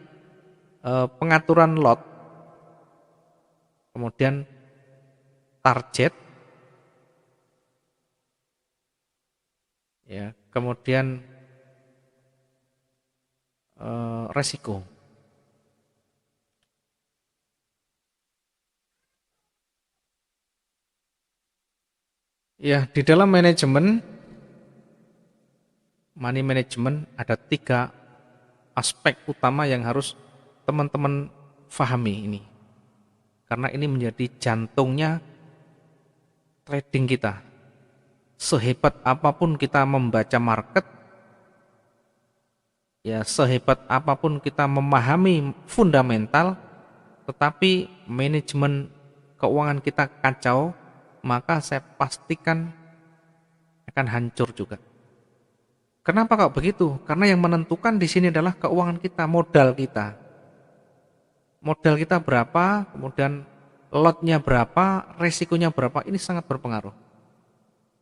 pengaturan lot, kemudian target, ya, kemudian resiko. Ya, di dalam manajemen money management ada 3 aspek utama yang harus teman-teman pahami ini. Karena ini menjadi jantungnya trading kita. Sehebat apapun kita membaca market, ya sehebat apapun kita memahami fundamental, tetapi manajemen keuangan kita kacau, maka saya pastikan akan hancur juga. Kenapa kok begitu? Karena yang menentukan di sini adalah keuangan kita, modal kita. Modal kita berapa, kemudian lotnya berapa, resikonya berapa, ini sangat berpengaruh.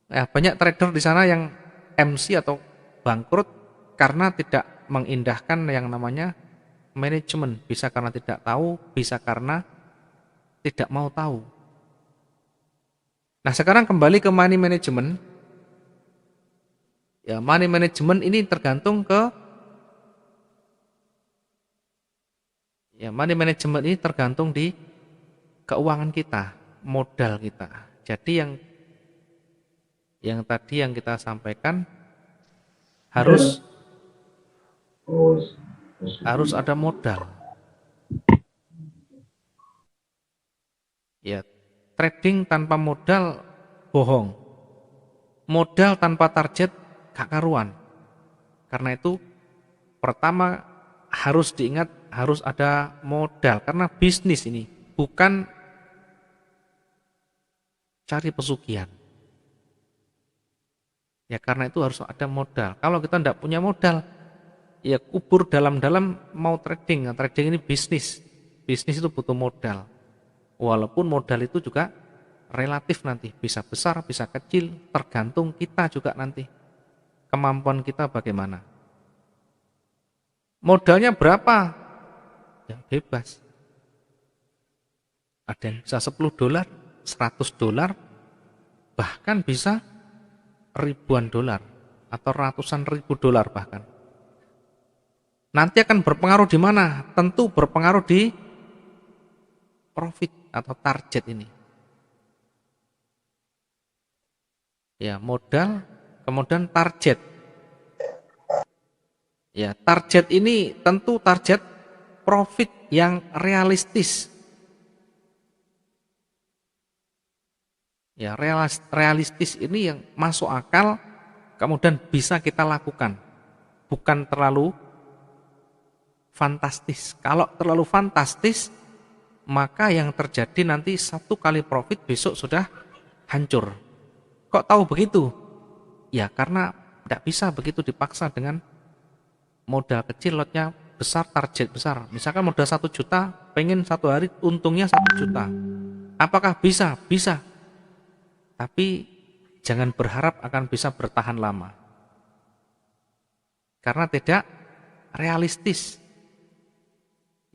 Ya, banyak trader di sana yang MC atau bangkrut karena tidak mengindahkan yang namanya manajemen. Bisa karena tidak tahu, bisa karena tidak mau tahu. Nah, sekarang kembali ke money management. Ya, money management ini tergantung ke money management ini tergantung di keuangan kita. modal kita. Jadi yang tadi yang kita sampaikan harus ada modal. Ya, trading tanpa modal bohong. Modal tanpa target gak karuan. Karena itu pertama harus diingat harus ada modal karena bisnis ini bukan cari pesugihan. Ya karena itu harus ada modal. Kalau kita tidak punya modal, ya kubur dalam-dalam mau trading. Nah, trading ini bisnis. Bisnis itu butuh modal. Walaupun modal itu juga relatif nanti, bisa besar, bisa kecil, tergantung kita juga nanti. Kemampuan kita bagaimana. Modalnya berapa? Ya bebas. Ada yang bisa $10, $100, bahkan bisa ribuan dolar atau ratusan ribu dolar bahkan. Nanti akan berpengaruh di mana? Tentu berpengaruh di profit atau target ini. Ya, modal, kemudian target. Ya, target ini tentu target profit yang realistis. Ya, realistis ini yang masuk akal, kemudian bisa kita lakukan. Bukan terlalu fantastis. Kalau terlalu fantastis, maka yang terjadi nanti satu kali profit besok sudah hancur. Kok tahu begitu? Ya karena tidak bisa begitu dipaksa dengan modal kecil, lotnya besar, target besar. Misalkan modal 1 juta, pengen satu hari untungnya 1 juta. Apakah bisa? Bisa. Tapi jangan berharap akan bisa bertahan lama. Karena tidak realistis.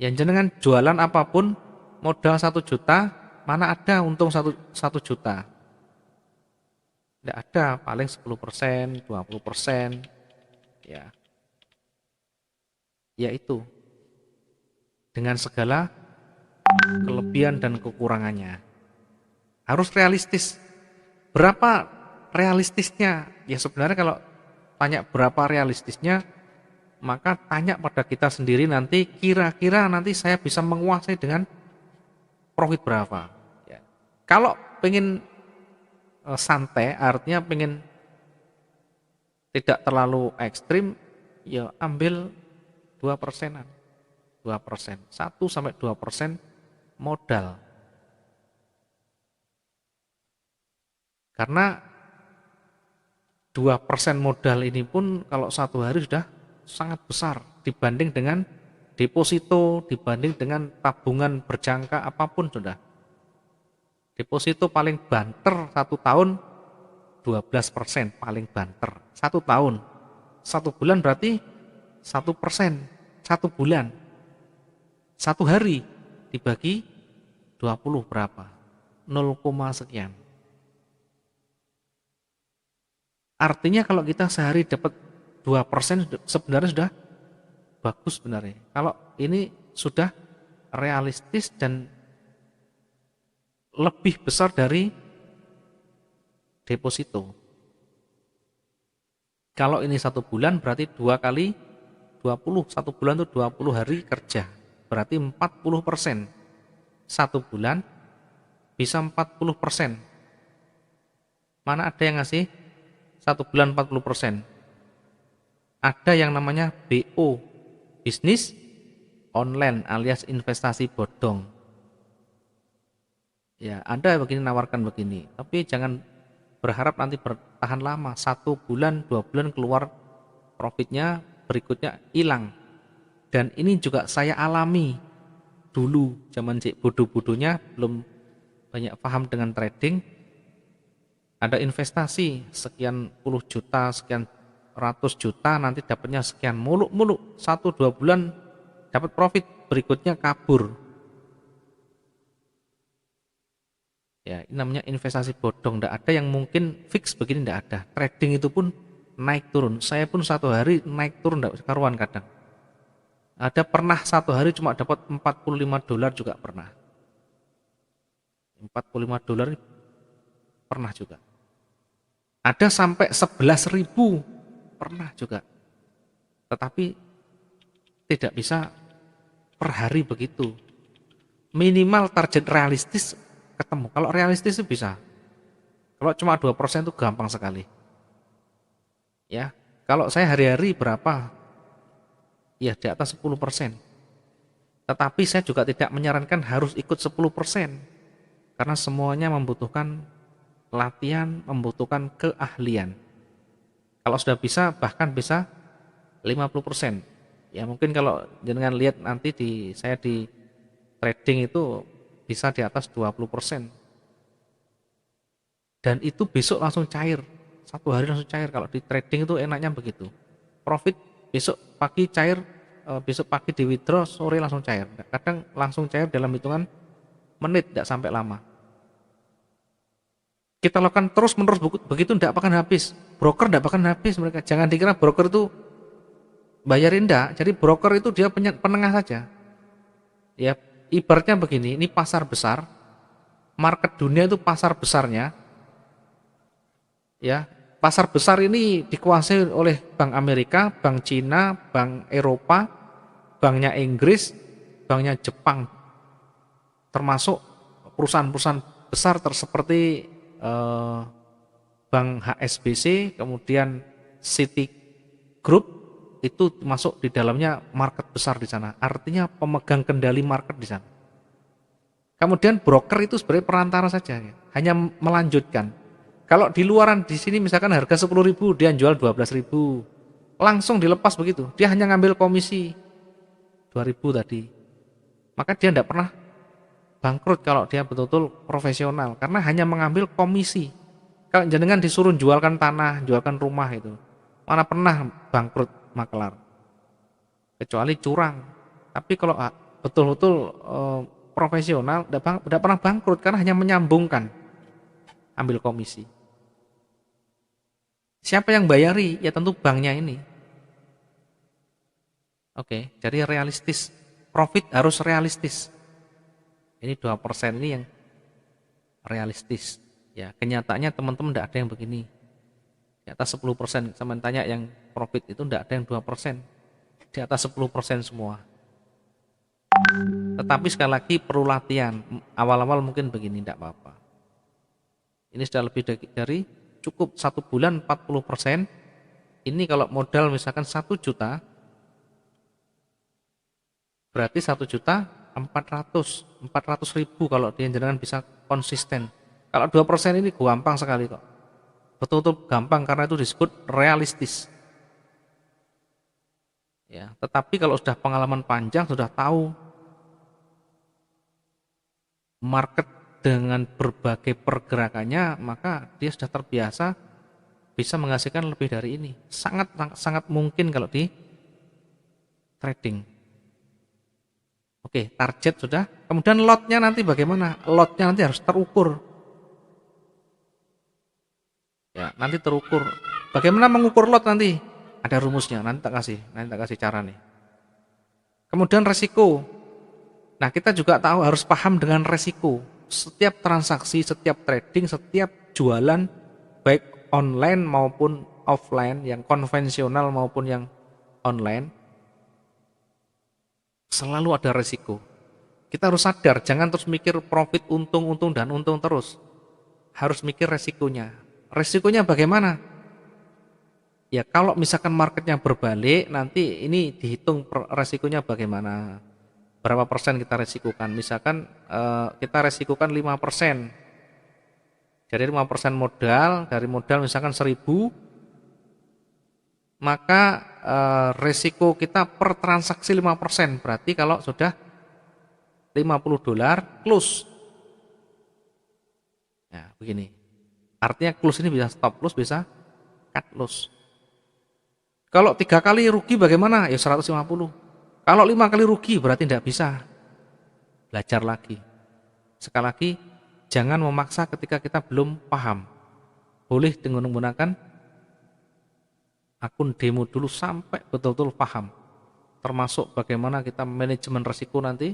Yang jenengan jualan apapun, modal 1 juta, mana ada untung 1 juta. Tidak ada, paling 10%, 20%. Ya. Yaitu dengan segala kelebihan dan kekurangannya. Harus realistis. Berapa realistisnya? Ya sebenarnya kalau tanya berapa realistisnya, maka tanya pada kita sendiri nanti, kira-kira nanti saya bisa menguasai dengan profit berapa. Ya. Kalau pengen santai, artinya pengen tidak terlalu ekstrim, ya ambil 2%-an. 2%, 1-2% modal. Karena 2% modal ini pun kalau satu hari sudah sangat besar dibanding dengan deposito, dibanding dengan tabungan berjangka apapun sudah. Deposito paling banter 1 tahun 12% paling banter 1 tahun. 1 bulan berarti 1%, 1 bulan. 1 hari dibagi 20 berapa? 0, sekian. Artinya kalau kita sehari dapat 2% sebenarnya sudah bagus sebenarnya. Kalau ini sudah realistis dan lebih besar dari deposito. Kalau ini 1 bulan berarti 2 kali 20, 1 bulan itu 20 hari kerja. Berarti 40%. 1 bulan bisa 40%. Mana ada yang ngasih 1 bulan 40%. Ada yang namanya BO, bisnis online alias investasi bodong. Ya, ada begini nawarkan begini, tapi jangan berharap nanti bertahan lama. 1 bulan, 2 bulan keluar profitnya, berikutnya hilang. Dan ini juga saya alami dulu, zaman bodoh-bodohnya belum banyak paham dengan trading. Ada investasi sekian puluh juta, sekian ratus juta, nanti dapatnya sekian, muluk-muluk 1-2 bulan dapat profit, berikutnya kabur. Ya, ini namanya investasi bodong. Tidak ada yang mungkin fix begini, tidak ada. Trading itu pun naik turun. Saya pun 1 hari naik turun tidak karuan kadang. Ada pernah 1 hari cuma dapat $45 juga pernah. $45 pernah juga. Ada sampai 11.000 pernah juga. Tetapi tidak bisa per hari begitu. Minimal target realistis ketemu. Kalau realistis itu bisa. Kalau cuma 2% itu gampang sekali. Ya, kalau saya hari-hari berapa? Ya di atas 10%. Tetapi saya juga tidak menyarankan harus ikut 10%. Karena semuanya membutuhkan latihan, membutuhkan keahlian. Kalau sudah bisa, bahkan bisa 50%. Ya mungkin kalau jenengan lihat nanti saya di trading itu bisa di atas 20%. Dan itu besok langsung cair. Satu hari langsung cair. Kalau di trading itu enaknya begitu. Profit besok pagi cair, besok pagi di withdraw, sore langsung cair. Kadang langsung cair dalam hitungan menit, tidak sampai lama. Kita lakukan terus menerus begitu, tidak akan habis. Broker tidak akan habis mereka. Jangan dikira broker itu bayarin, enggak. Jadi broker itu dia penengah saja. Ya, ibaratnya begini, ini pasar besar. Market dunia itu pasar besarnya. Ya, pasar besar ini dikuasai oleh Bank Amerika, Bank Cina, Bank Eropa, banknya Inggris, banknya Jepang, termasuk perusahaan-perusahaan besar seperti Bank HSBC, kemudian Citi Group, itu masuk di dalamnya market besar di sana. Artinya pemegang kendali market di sana. Kemudian broker itu sebenarnya perantara saja, hanya melanjutkan. Kalau di luaran di sini misalkan harga 10.000, dia jual 12.000, langsung dilepas begitu. Dia hanya ngambil komisi 2.000 tadi. Maka dia tidak pernah bangkrut kalau dia betul-betul profesional, karena hanya mengambil komisi. Kalau jenengan disuruh jualkan tanah, jualkan rumah itu, mana pernah bangkrut makelar, kecuali curang. Tapi kalau betul-betul profesional, tidak pernah bangkrut karena hanya menyambungkan, ambil komisi. Siapa yang bayari? Ya tentu banknya ini. Oke, jadi realistis. Profit harus realistis. Ini 2% ini yang realistis. Ya, kenyataannya teman-teman tidak ada yang begini. Di atas 10%, sama tanya yang profit itu tidak ada yang 2%. Di atas 10% semua. Tetapi sekali lagi perlu latihan. Awal-awal mungkin begini, tidak apa-apa. Ini sudah lebih dari cukup 1 bulan 40%. Ini kalau modal misalkan 1 juta, berarti 1.400.000 kalau dia jenengan bisa konsisten. Kalau 2% ini gampang sekali kok. Betul-betul gampang karena itu disebut realistis. Ya, tetapi kalau sudah pengalaman panjang, sudah tahu market dengan berbagai pergerakannya, maka dia sudah terbiasa bisa menghasilkan lebih dari ini. Sangat mungkin kalau di trading. Oke, target sudah. Kemudian lotnya nanti bagaimana? Lotnya nanti harus terukur. Ya, nanti terukur. Bagaimana mengukur lot nanti? Ada rumusnya, nanti tak kasih cara nih. Kemudian resiko. Nah, kita juga tahu harus paham dengan resiko. Setiap transaksi, setiap trading, setiap jualan, baik online maupun offline, yang konvensional maupun yang online, selalu ada resiko. Kita harus sadar, jangan terus mikir profit, untung dan untung terus. Harus mikir resikonya. Resikonya bagaimana? Ya kalau misalkan marketnya berbalik, nanti ini dihitung resikonya bagaimana. Berapa persen kita resikokan? Misalkan kita resikokan 5%. Jadi 5% modal, dari modal misalkan 1.000, maka resiko kita per transaksi 5%. Berarti kalau sudah $50 close. Nah, begini. Artinya close ini bisa stop loss, bisa cut loss. Kalau 3 kali rugi bagaimana? Ya 150. Kalau 5 kali rugi berarti tidak bisa. Belajar lagi. Sekali lagi, jangan memaksa ketika kita belum paham. Boleh dengan menggunakan akun demo dulu sampai betul-betul paham. Termasuk bagaimana kita manajemen risiko nanti,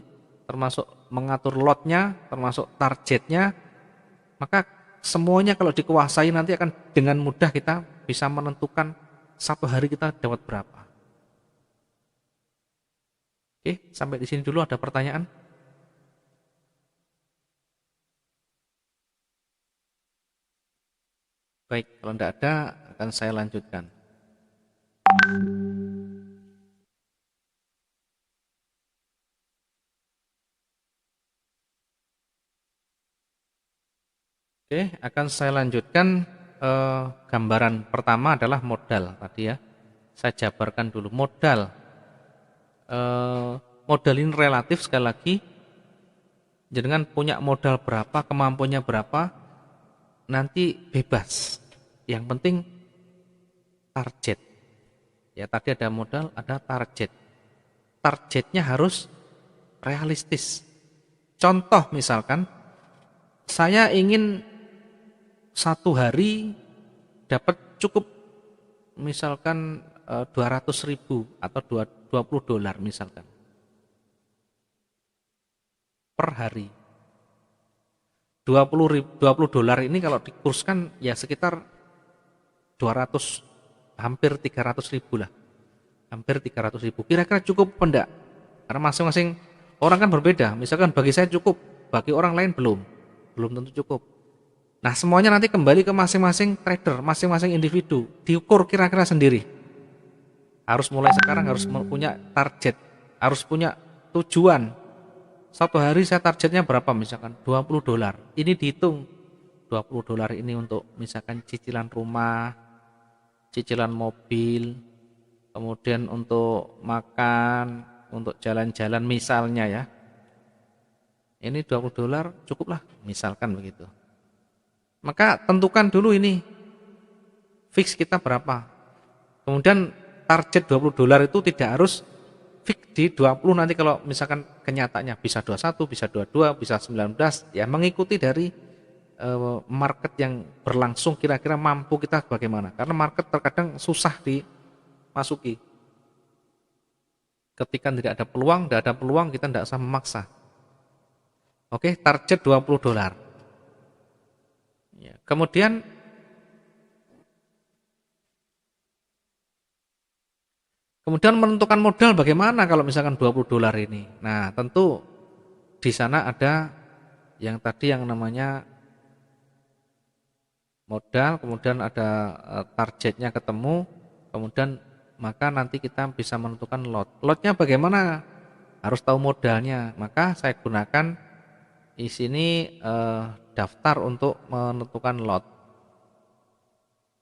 termasuk mengatur lotnya, termasuk targetnya, maka semuanya kalau dikuasai nanti akan dengan mudah kita bisa menentukan satu hari kita dapat berapa. Oke, sampai di sini dulu, ada pertanyaan? Baik, kalau tidak ada akan saya lanjutkan. Oke, akan saya lanjutkan. Gambaran pertama adalah modal tadi ya. Saya jabarkan dulu modal. Modal ini relatif, sekali lagi. Jangan punya modal berapa, kemampuannya berapa, nanti bebas. Yang penting target. Ya tadi ada modal, ada target. Targetnya harus realistis. Contoh misalkan, saya ingin satu hari dapat cukup misalkan 200.000 atau 20 dolar misalkan per hari. 20 dolar ini kalau dikurskan ya sekitar 200, hampir 300.000 lah. Hampir 300.000. Kira-kira cukup apa enggak? Karena masing-masing orang kan berbeda. Misalkan bagi saya cukup, bagi orang lain belum. Belum tentu cukup. Nah, semuanya nanti kembali ke masing-masing trader, masing-masing individu. Diukur kira-kira sendiri. Harus mulai sekarang harus punya target, harus punya tujuan. Satu hari saya targetnya berapa misalkan 20 dolar. Ini dihitung 20 dolar ini untuk misalkan cicilan rumah, cicilan mobil, kemudian untuk makan, untuk jalan-jalan misalnya ya. Ini 20 dolar cukuplah misalkan begitu. Maka tentukan dulu ini fix kita berapa. Kemudian target 20 dolar itu tidak harus fix di 20, nanti kalau misalkan kenyataannya bisa 21, bisa 22, bisa 19, ya mengikuti dari market yang berlangsung, kira-kira mampu kita bagaimana. Karena market terkadang susah dimasuki. Ketika tidak ada peluang, kita tidak usah memaksa. Oke, target 20 dolar. Ya, kemudian menentukan modal bagaimana kalau misalkan 20 dolar ini. Nah, tentu di sana ada yang tadi yang namanya modal, kemudian ada targetnya ketemu, kemudian maka nanti kita bisa menentukan lot. Lotnya bagaimana? Harus tahu modalnya. Maka saya gunakan di sini daftar untuk menentukan lot.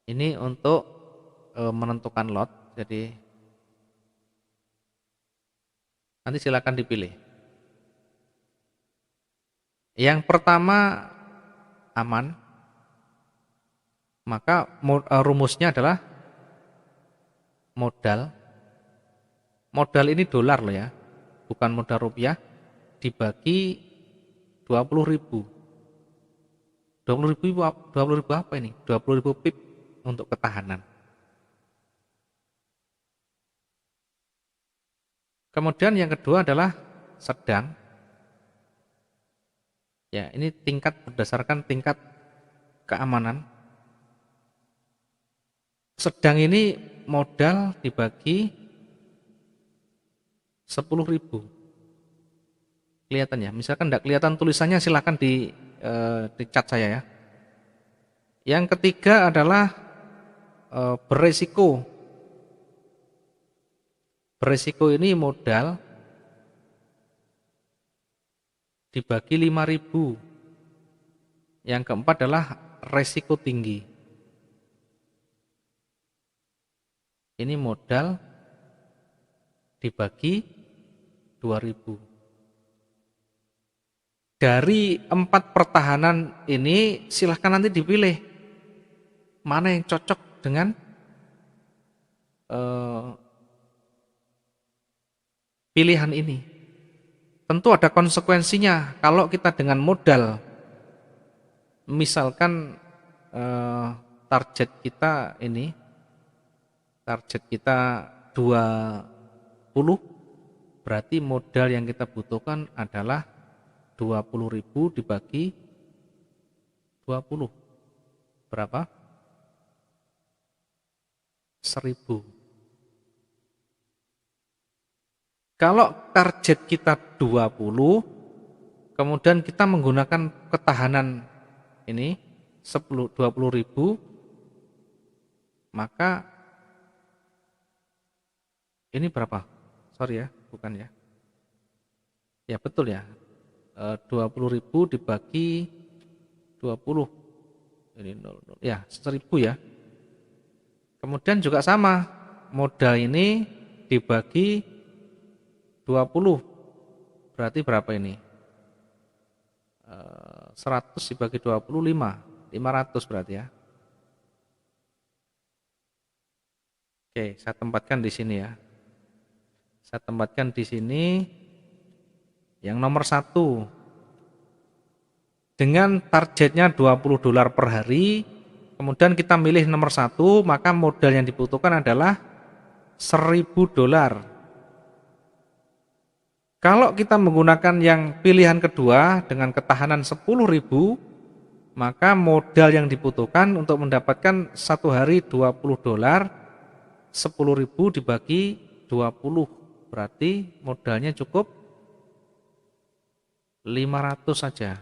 Ini untuk menentukan lot. Jadi nanti silakan dipilih. Yang pertama aman, maka rumusnya adalah modal. Modal ini dolar loh ya, bukan modal rupiah, dibagi 20.000. 20.000 apa ini? 20.000 pip untuk ketahanan. Kemudian yang kedua adalah sedang. Ya, ini tingkat berdasarkan tingkat keamanan. Sedang ini modal dibagi 10.000. Kelihatan ya, misalkan tidak kelihatan tulisannya silahkan di chat saya ya. Yang ketiga adalah beresiko. Beresiko ini modal dibagi 5.000. Yang keempat adalah resiko tinggi. Ini modal dibagi 2.000. Dari 4 pertahanan ini silahkan nanti dipilih mana yang cocok dengan pilihan ini. Tentu ada konsekuensinya. Kalau kita dengan modal, misalkan target kita 20, berarti modal yang kita butuhkan adalah 20.000 dibagi 20. Berapa? 1.000. Kalau target kita 20, kemudian kita menggunakan ketahanan ini 20.000, maka ini berapa? Sorry ya, bukan ya. Ya betul ya. 20.000 dibagi 20. Ini 0. Ya, 1.000 ya. Kemudian juga sama. Modal ini dibagi 20. Berarti berapa ini? 100 dibagi 25. 500 berarti ya. Oke, saya tempatkan di sini ya. Saya tempatkan di sini yang nomor 1. Dengan targetnya $20 per hari, kemudian kita milih nomor 1, maka modal yang dibutuhkan adalah $1.000. Kalau kita menggunakan yang pilihan kedua dengan ketahanan 10.000, maka modal yang dibutuhkan untuk mendapatkan satu hari $20, 10.000 dibagi 20, berarti modalnya cukup 500 saja.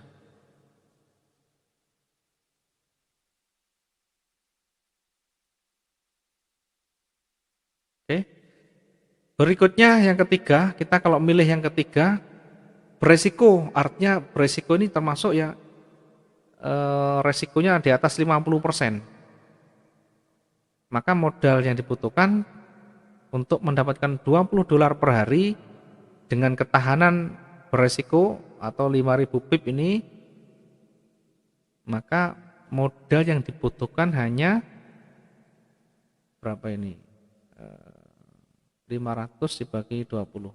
Oke. Berikutnya yang ketiga, kita kalau milih yang ketiga, beresiko, artinya beresiko ini termasuk ya resikonya di atas 50%. Maka modal yang dibutuhkan untuk mendapatkan $20 per hari dengan ketahanan beresiko atau 5.000 pip ini, maka modal yang dibutuhkan hanya berapa ini? 500 dibagi 20.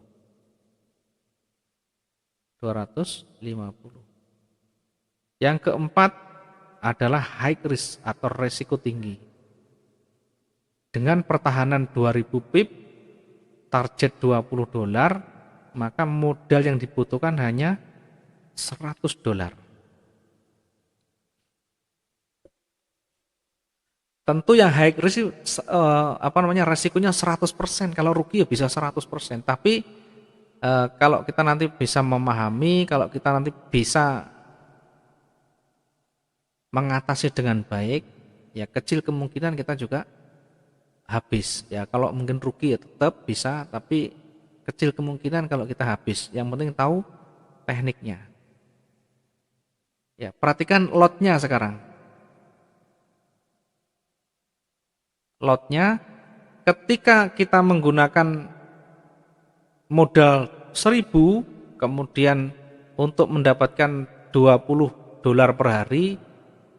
250. Yang keempat adalah high risk atau resiko tinggi. Dengan pertahanan 2000 pip, target $20, maka modal yang dibutuhkan hanya $100. Tentu yang high risk resikonya 100%, kalau rugi ya bisa 100%. Tapi kalau kita nanti bisa memahami, kalau kita nanti bisa mengatasi dengan baik, ya kecil kemungkinan kita juga habis. Ya kalau mungkin rugi ya tetap bisa, tapi kecil kemungkinan kalau kita habis. Yang penting tahu tekniknya. Ya, perhatikan lotnya sekarang. Lotnya ketika kita menggunakan modal 1.000, kemudian untuk mendapatkan $20 per hari,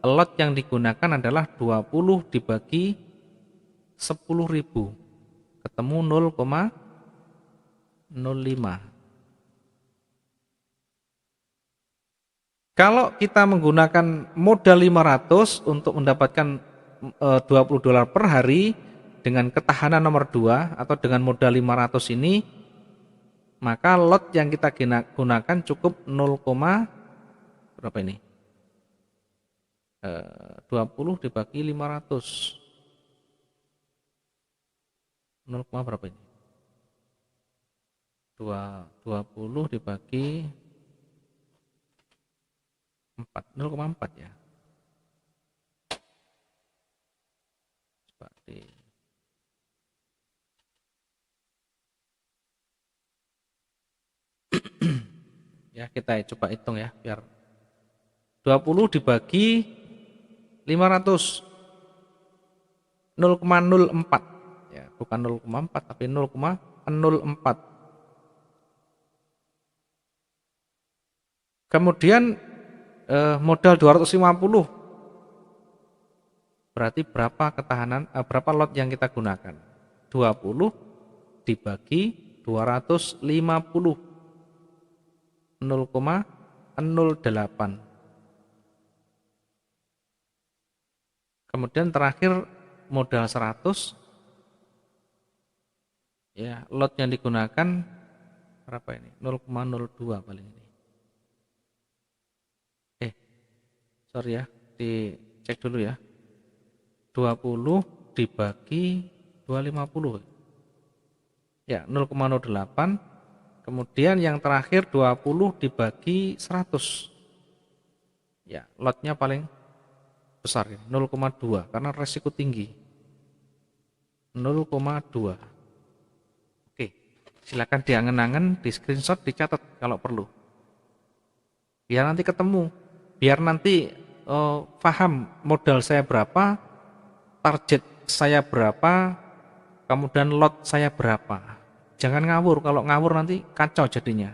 lot yang digunakan adalah 20 dibagi 10.000, ketemu 0,05. Kalau kita menggunakan modal 500 untuk mendapatkan $20 per hari dengan ketahanan nomor 2 atau dengan modal 500 ini, maka lot yang kita gunakan cukup 0, berapa ini? 20 dibagi 500. 0, berapa ini? 20 dibagi 4, 0,4 ya. Seperti ya, kita coba hitung ya biar 20 dibagi 500, 0,04 ya, bukan 0,4 tapi 0,04. Kemudian modal 250, berarti berapa ketahanan, berapa lot yang kita gunakan? 20 dibagi 250, 0,08. Kemudian terakhir modal 100, ya lot yang digunakan Berapa ini? 0,02 paling ini. Sorry ya, dicek dulu ya. 20 dibagi 250. Ya, 0,08. Kemudian yang terakhir 20 dibagi 100. Ya, lotnya paling besar ini, 0,2 karena resiko tinggi. 0,2. Oke, silakan diangen-angen, di screenshot, dicatat kalau perlu. Biar nanti ketemu, biar nanti paham modal saya berapa, target saya berapa, kemudian lot saya berapa. Jangan ngawur, kalau ngawur nanti kacau jadinya.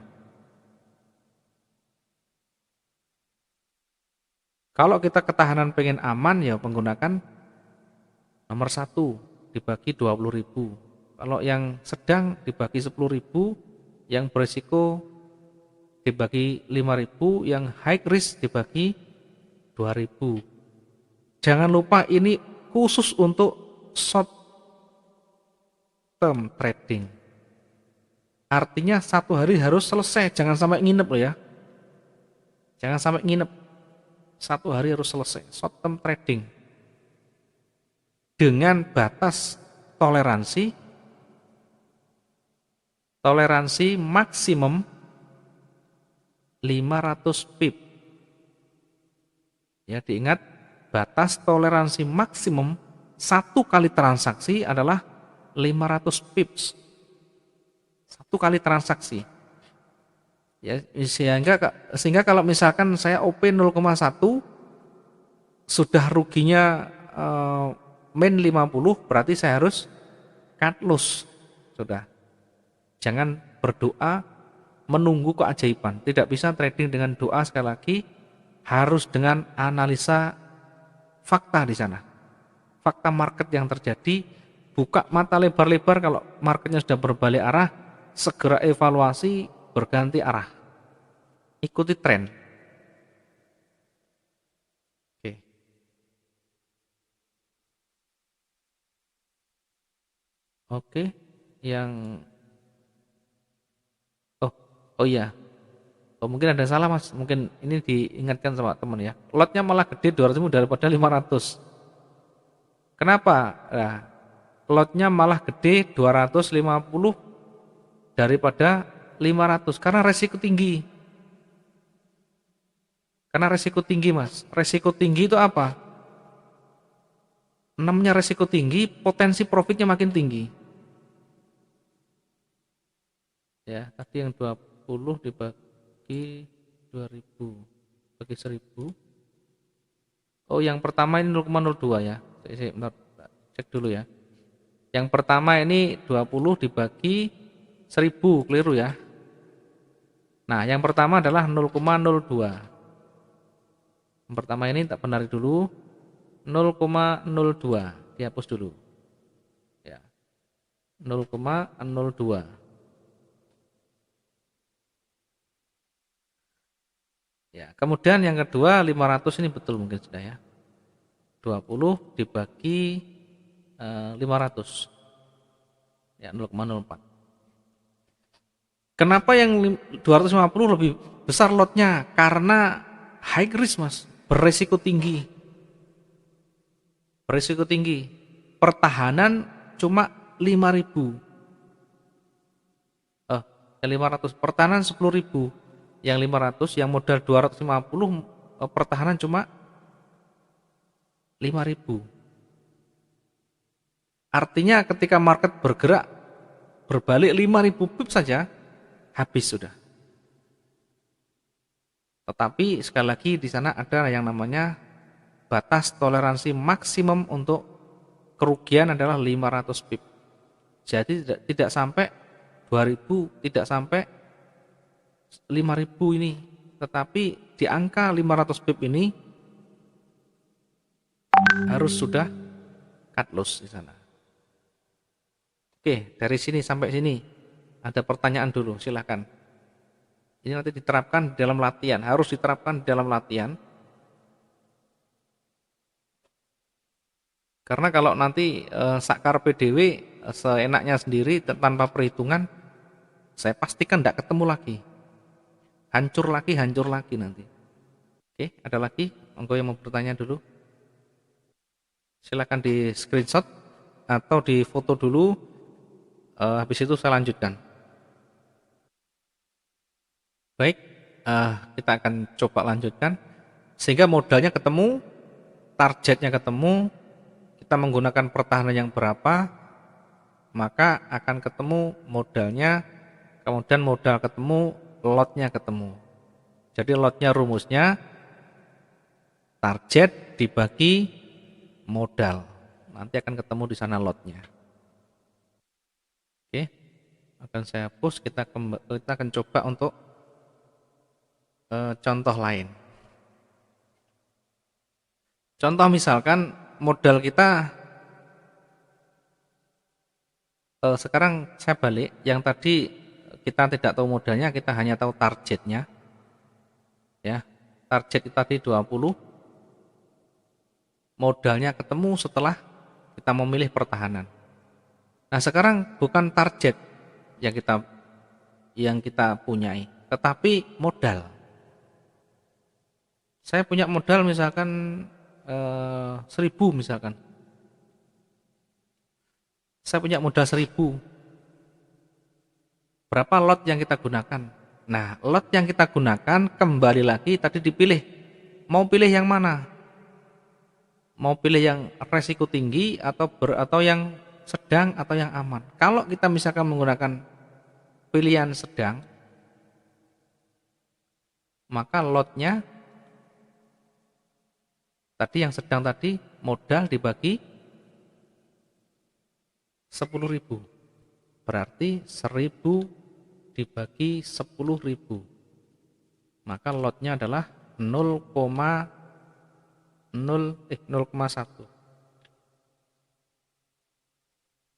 Kalau kita ketahanan pengen aman ya menggunakan nomor 1 dibagi 20.000. Kalau yang sedang dibagi 10.000, yang berisiko dibagi 5.000, yang high risk dibagi 2.000. Jangan lupa ini khusus untuk short term trading. Artinya satu hari harus selesai, jangan sampai nginep loh ya. Jangan sampai nginep. Satu hari harus selesai, short term trading. Dengan batas toleransi maksimum 500 pip. Ya, diingat batas toleransi maksimum satu kali transaksi adalah 500 pips. Satu kali transaksi. Ya, sehingga kalau misalkan saya OP 0,1 sudah ruginya min 50, berarti saya harus cut loss. Sudah. Jangan berdoa menunggu keajaiban. Tidak bisa trading dengan doa, sekali lagi harus dengan analisa fakta di sana. Fakta market yang terjadi, buka mata lebar-lebar. Kalau marketnya sudah berbalik arah, segera evaluasi, berganti arah. Ikuti tren. Oke. Oke, yang oh iya. Oh, mungkin ada salah Mas, mungkin ini diingatkan sama teman ya. Lotnya malah gede 200.000 daripada 500. Kenapa? Nah, lotnya malah gede 250 daripada 500 karena resiko tinggi. Karena resiko tinggi Mas. Resiko tinggi itu apa? Namanya resiko tinggi, potensi profitnya makin tinggi. Ya, tadi yang 20 dibagi 2000 bagi 1000. Oh, yang pertama ini 0,02 ya. Saya cek dulu ya. Yang pertama ini 20 dibagi 1000, keliru ya. Nah, yang pertama adalah 0,02. Yang pertama ini tak benari dulu. 0,02 dihapus dulu. Ya. 0,02. Ya, kemudian yang kedua 500 ini betul mungkin sudah ya. 20 dibagi 500. Ya, 0,04. Kenapa yang 250 lebih besar lotnya? Karena high risk Mas, beresiko tinggi. Beresiko tinggi. Pertahanan cuma 5.000. 500, pertahanan 10.000. Yang 500, yang modal 250, pertahanan cuma 5.000. Artinya ketika market bergerak berbalik 5.000 pip saja habis sudah. Tetapi sekali lagi di sana ada yang namanya batas toleransi maksimum untuk kerugian adalah 500 pip. Jadi tidak sampai 2.000, tidak sampai 5.000 ini, tetapi di angka 500 pip ini harus sudah cut loss di sana. Oke, dari sini sampai sini ada pertanyaan dulu, silakan. Ini nanti diterapkan di dalam latihan, harus diterapkan di dalam latihan. Karena kalau nanti sakar PDW seenaknya sendiri tanpa perhitungan, Saya pastikan tidak ketemu lagi. Hancur lagi nanti. Oke, ada lagi? Monggo yang mau bertanya dulu. Silakan di screenshot atau di foto dulu. Habis itu saya lanjutkan. Baik, kita akan coba lanjutkan. Sehingga modalnya ketemu, targetnya ketemu, kita menggunakan pertahanan yang berapa, maka akan ketemu modalnya, kemudian modal ketemu, lotnya ketemu. Jadi lotnya rumusnya target dibagi modal. Nanti akan ketemu di sana lotnya. Oke, akan saya hapus. Kita akan coba untuk contoh lain. Contoh misalkan modal kita sekarang saya balik, yang tadi kita tidak tahu modalnya, kita hanya tahu targetnya. Ya, target kita tadi 20, modalnya ketemu setelah kita memilih pertahanan. Nah, sekarang bukan target yang kita punyai, tetapi modal. Saya punya modal misalkan 1000 misalkan. Saya punya modal 1000. Berapa lot yang kita gunakan? Nah, lot yang kita gunakan kembali lagi tadi dipilih. Mau pilih yang mana? Mau pilih yang resiko tinggi atau yang sedang atau yang aman. Kalau kita misalkan menggunakan pilihan sedang, maka lotnya tadi yang sedang tadi modal dibagi 10.000. Berarti 1000 dibagi 10.000. Maka lotnya adalah 0,1.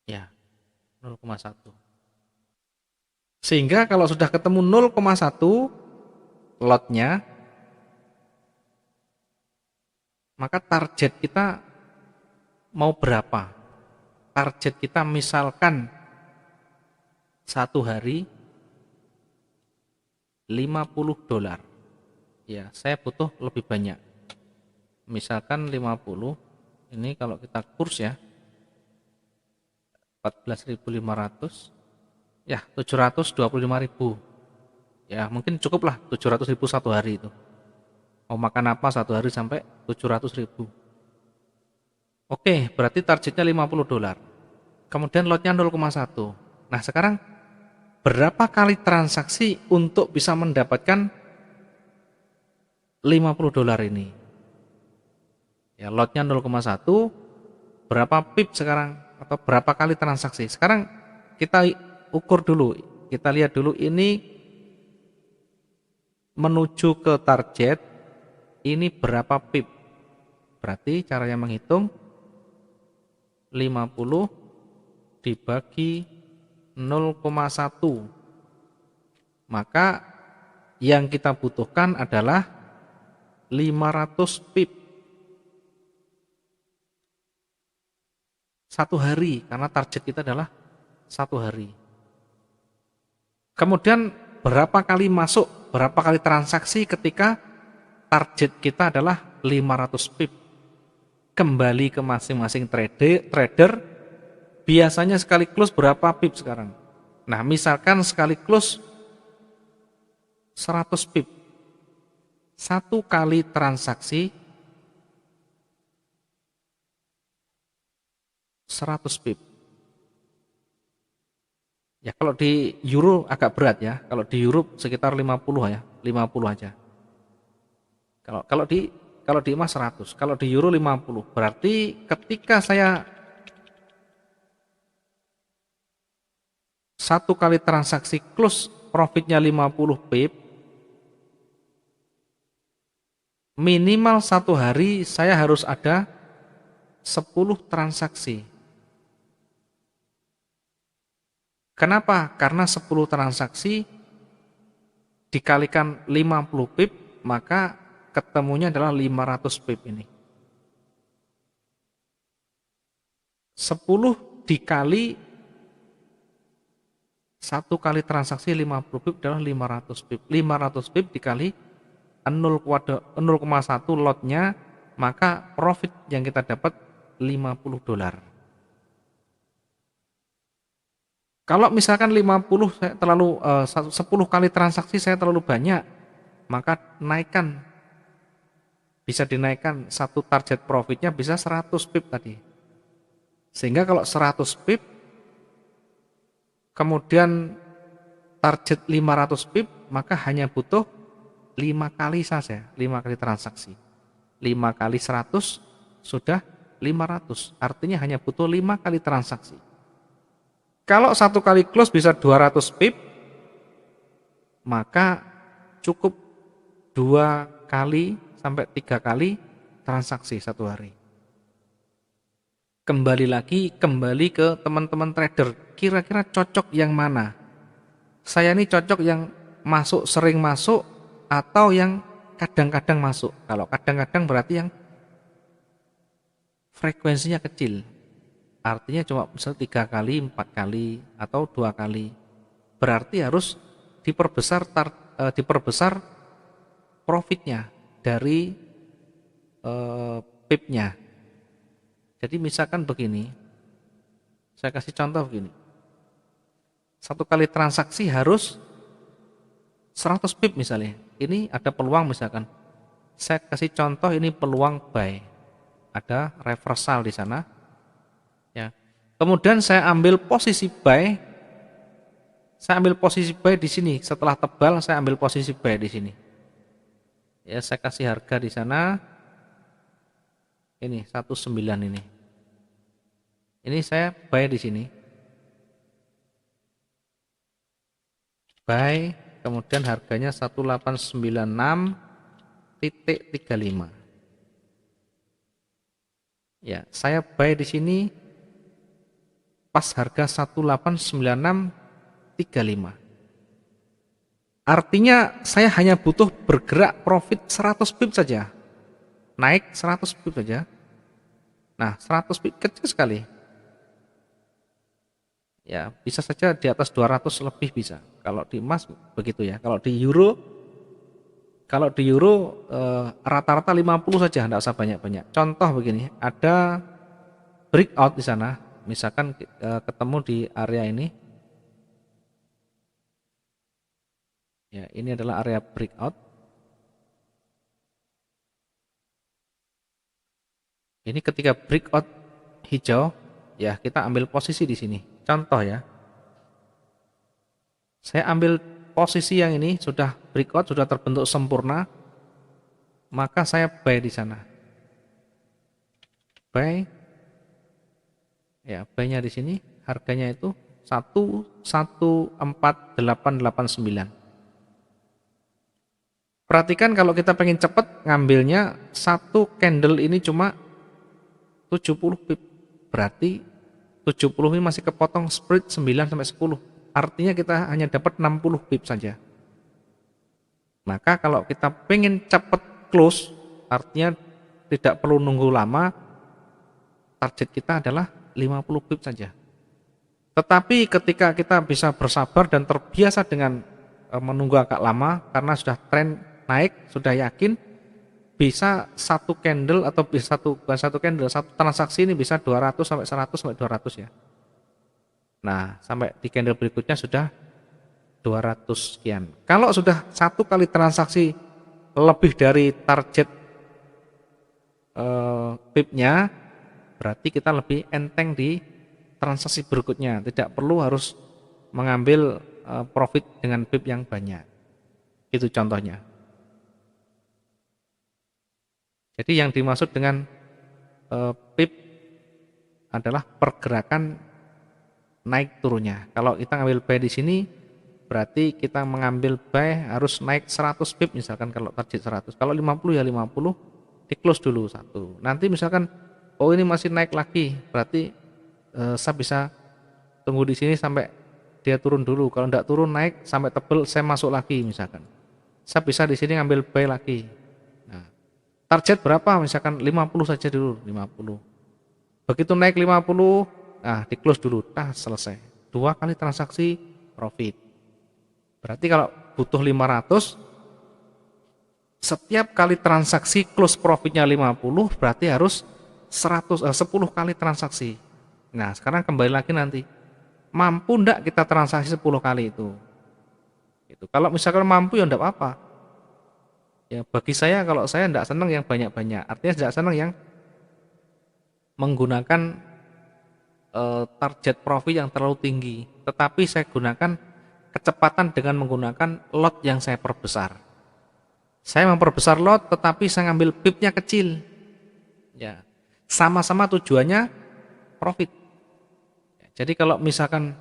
Ya, 0,1. Sehingga kalau sudah ketemu 0,1 lotnya, maka target kita mau berapa? Target kita misalkan satu hari $50. Ya, saya butuh lebih banyak. Misalkan 50, ini kalau kita kurs ya, 14.500, ya 725.000. Ya, mungkin cukuplah 700.000 satu hari itu. Mau makan apa satu hari sampai 700.000. Oke, berarti targetnya $50. Kemudian lotnya 0,1. Nah, sekarang berapa kali transaksi untuk bisa mendapatkan $50 ini? Ya, lotnya 0,1, berapa pip sekarang atau berapa kali transaksi? Sekarang kita ukur dulu, kita lihat dulu ini menuju ke target ini berapa pip. Berarti caranya menghitung 50 dibagi 0,1. Maka yang kita butuhkan adalah 500 pip satu hari, karena target kita adalah satu hari. Kemudian berapa kali masuk, berapa kali transaksi ketika target kita adalah 500 pip. Kembali ke masing-masing trader, biasanya sekali close berapa pip sekarang? Nah, misalkan sekali close 100 pip. Satu kali transaksi 100 pip. Ya, kalau di euro agak berat ya. Kalau di Europe sekitar 50 ya, 50 aja. Kalau di emas 100, kalau di euro 50. Berarti ketika saya satu kali transaksi close profitnya 50 pip, minimal satu hari saya harus ada 10 transaksi. Kenapa? Karena 10 transaksi dikalikan 50 pip, maka ketemunya adalah 500 pip ini. 10 dikali Satu kali transaksi 50 pip adalah 500 pip. 500 pip dikali 0,1 lotnya, maka profit yang kita dapat $50. Kalau misalkan 50 saya terlalu 10 kali transaksi saya terlalu banyak, maka naikkan, bisa dinaikkan satu target profitnya bisa 100 pip tadi. Sehingga kalau 100 pip kemudian target 500 pip, maka hanya butuh 5 kali saja, 5 kali transaksi. 5 kali 100 sudah 500, artinya hanya butuh 5 kali transaksi. Kalau satu kali close bisa 200 pip, maka cukup 2 kali sampai 3 kali transaksi satu hari. Kembali ke teman-teman trader, kira-kira cocok yang mana? Saya ini cocok yang masuk, sering masuk, atau yang kadang-kadang masuk. Kalau kadang-kadang berarti yang frekuensinya kecil, artinya cuma misal 3 kali, 4 kali, atau 2 kali. Berarti harus diperbesar profitnya dari pipnya. Jadi misalkan begini, saya kasih contoh begini. Satu kali transaksi harus 100 pip misalnya. Ini ada peluang misalkan. Saya kasih contoh ini peluang buy. Ada reversal di sana. Ya. Kemudian saya ambil posisi buy. Saya ambil posisi buy di sini. Setelah tebal saya ambil posisi buy di sini. Ya, saya kasih harga di sana. Ini 19 ini. Ini saya buy di sini. Buy, kemudian harganya 1896.35. Ya, saya buy di sini pas harga 1896.35. Artinya saya hanya butuh bergerak profit 100 pip saja. Naik 100 pip saja. Nah, 100 pip kecil sekali. Ya, bisa saja di atas 200 lebih bisa. Kalau di emas begitu ya. Kalau di euro rata-rata 50 saja, enggak usah banyak-banyak. Contoh begini, ada breakout di sana. Misalkan ketemu di area ini. Ya, ini adalah area breakout. Ini ketika breakout hijau, ya kita ambil posisi di sini. Contoh ya, saya ambil posisi yang ini sudah breakout, sudah terbentuk sempurna, maka saya buy di sana. Buy, ya buy-nya di sini, harganya itu 114.889. Perhatikan kalau kita pengen cepat ngambilnya satu candle ini cuma 70 pip, berarti 70 ini masih kepotong spread 9 sampai 10. Artinya kita hanya dapat 60 pip saja. Maka kalau kita pengen cepat close, artinya tidak perlu nunggu lama, target kita adalah 50 pip saja. Tetapi ketika kita bisa bersabar dan terbiasa dengan menunggu agak lama, karena sudah tren naik, sudah yakin, bisa satu candle atau bisa bukan satu candle, satu transaksi ini bisa 200 sampai 100 sampai 200 ya. Nah, sampai di candle berikutnya sudah 200 sekian. Kalau sudah satu kali transaksi lebih dari target pipnya, berarti kita lebih enteng di transaksi berikutnya. Tidak perlu harus mengambil profit dengan pip yang banyak. Itu contohnya. Jadi yang dimaksud dengan pip adalah pergerakan naik turunnya. Kalau kita ngambil buy di sini, berarti kita mengambil buy harus naik 100 pip misalkan kalau target 100. Kalau 50 ya 50, di close dulu satu. Nanti misalkan oh ini masih naik lagi, berarti saya bisa tunggu di sini sampai dia turun dulu. Kalau tidak turun naik sampai tebel saya masuk lagi misalkan. Saya bisa di sini ngambil buy lagi. Target berapa? Misalkan 50 saja dulu, 50. Begitu naik 50, nah di close dulu, selesai. 2 kali transaksi profit. Berarti kalau butuh 500, setiap kali transaksi close profitnya 50, berarti harus 10 kali transaksi. Nah, sekarang kembali lagi nanti. Mampu enggak kita transaksi 10 kali itu? Gitu. Kalau misalkan mampu ya enggak apa-apa. Ya bagi saya, kalau saya enggak senang yang banyak-banyak. Artinya enggak senang yang menggunakan target profit yang terlalu tinggi. Tetapi saya gunakan kecepatan dengan menggunakan lot yang saya perbesar. Saya memperbesar lot, tetapi saya ngambil pipnya kecil. Ya, sama-sama tujuannya profit. Jadi kalau misalkan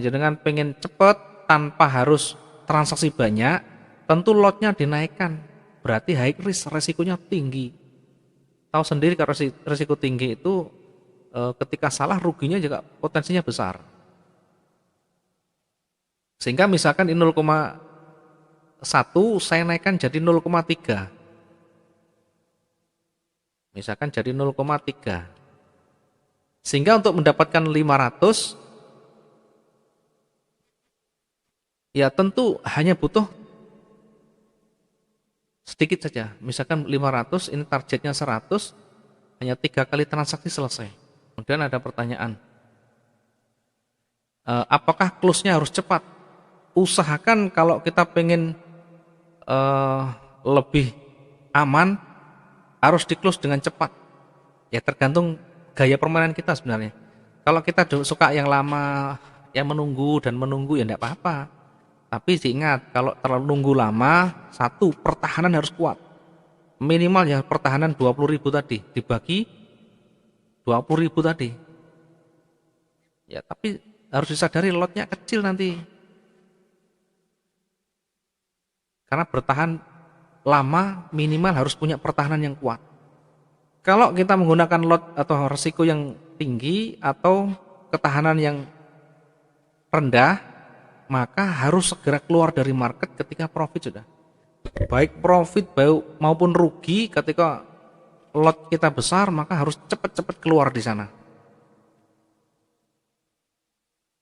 jenengan pengen cepat tanpa harus transaksi banyak, tentu lotnya dinaikkan. Berarti high risk, resikonya tinggi. Tahu sendiri kalau resiko tinggi itu ketika salah ruginya juga potensinya besar. Sehingga misalkan ini 0,1 saya naikkan jadi 0,3. Misalkan jadi 0,3. Sehingga untuk mendapatkan 500, ya tentu hanya butuh sedikit saja. Misalkan 500, ini targetnya 100, hanya 3 kali transaksi selesai. Kemudian ada pertanyaan, apakah close-nya harus cepat? Usahakan kalau kita pengen lebih aman, harus di close dengan cepat. Ya tergantung gaya permainan kita sebenarnya. Kalau kita suka yang lama, yang menunggu dan menunggu, ya enggak apa-apa. Tapi diingat, kalau terlalu nunggu lama, satu, pertahanan harus kuat. Minimal ya pertahanan 20.000 tadi, dibagi 20.000 tadi. Ya, tapi harus disadari lotnya kecil nanti. Karena bertahan lama, minimal harus punya pertahanan yang kuat. Kalau kita menggunakan lot atau risiko yang tinggi atau ketahanan yang rendah, maka harus segera keluar dari market ketika profit sudah. Baik profit maupun rugi, ketika lot kita besar, maka harus cepat-cepat keluar di sana.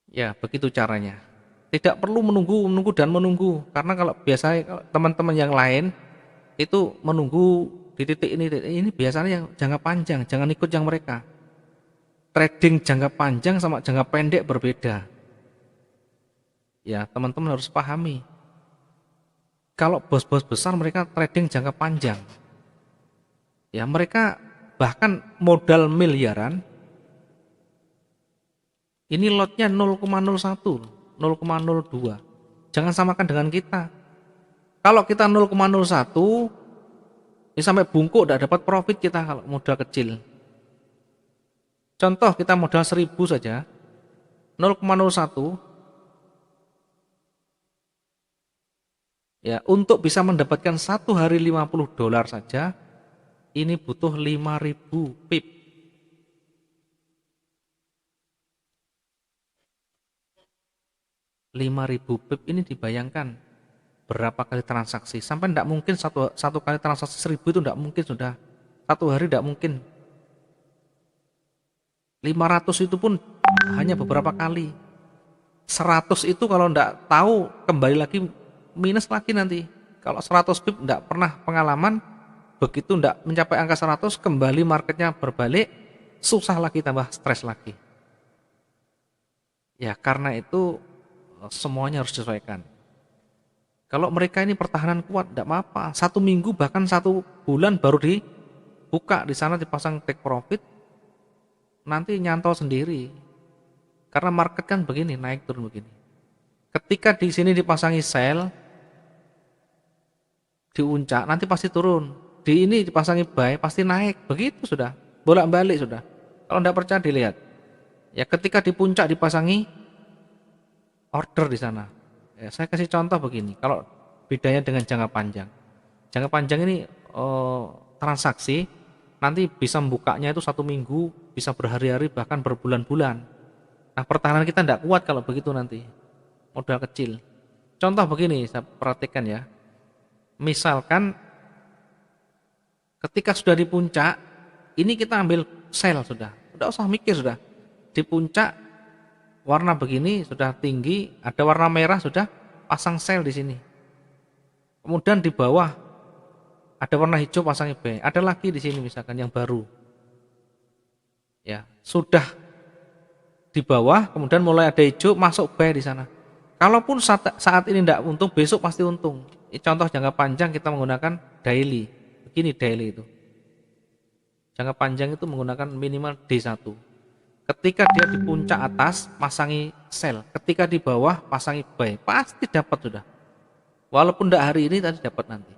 Ya, begitu caranya. Tidak perlu menunggu dan menunggu, karena kalau biasanya teman-teman yang lain itu menunggu di titik ini biasanya yang jangka panjang, jangan ikut yang mereka. Trading jangka panjang sama jangka pendek berbeda. Ya, teman-teman harus pahami. Kalau bos-bos besar mereka trading jangka panjang. Ya, mereka bahkan modal miliaran. Ini lotnya 0,01, 0,02. Jangan samakan dengan kita. Kalau kita 0,01, ini sampai bungkuk tidak dapat profit kita kalau modal kecil. Contoh kita modal 1.000 saja, 0,01. Ya, untuk bisa mendapatkan satu hari $50 saja, ini butuh 5.000 pip. Pip ini dibayangkan berapa kali transaksi. Sampai tidak mungkin satu kali transaksi 1.000 itu tidak mungkin sudah. Satu hari tidak mungkin. 500 itu pun hanya beberapa kali. 100 itu kalau tidak tahu kembali lagi minus lagi nanti. Kalau 100 pip tidak pernah pengalaman, begitu tidak mencapai angka 100, kembali marketnya berbalik, susah lagi, tambah stres lagi. Ya, karena itu semuanya harus disesuaikan. Kalau mereka ini pertahanan kuat, tidak apa-apa. 1 minggu bahkan 1 bulan baru dibuka, di sana dipasang take profit, nanti nyantol sendiri. Karena market kan begini, naik turun begini. Ketika di sini dipasangi sell, di puncak nanti pasti turun. Di ini dipasangi buy, pasti naik. Begitu sudah, bolak-balik sudah. Kalau tidak percaya dilihat. Ya, ketika di puncak dipasangi order di sana. Ya, saya kasih contoh begini. Kalau bedanya dengan jangka panjang. Jangka panjang ini transaksi nanti bisa membukanya itu 1 minggu, bisa berhari-hari, bahkan berbulan-bulan. Nah, pertahanan kita tidak kuat kalau begitu nanti. Modal kecil. Contoh begini, saya perhatikan ya. Misalkan ketika sudah di puncak, ini kita ambil sell sudah. Tidak usah mikir sudah. Di puncak warna begini sudah tinggi, ada warna merah sudah pasang sell di sini. Kemudian di bawah ada warna hijau pasang buy, ada lagi di sini misalkan yang baru. Ya, sudah di bawah kemudian mulai ada hijau masuk buy di sana. Kalaupun saat ini tidak untung, besok pasti untung. Contoh jangka panjang kita menggunakan daily. Begini daily itu. Jangka panjang itu menggunakan minimal D1. Ketika dia di puncak atas, pasangi sell. Ketika di bawah, pasangi buy. Pasti dapat sudah. Walaupun tidak hari ini, tadi dapat nanti.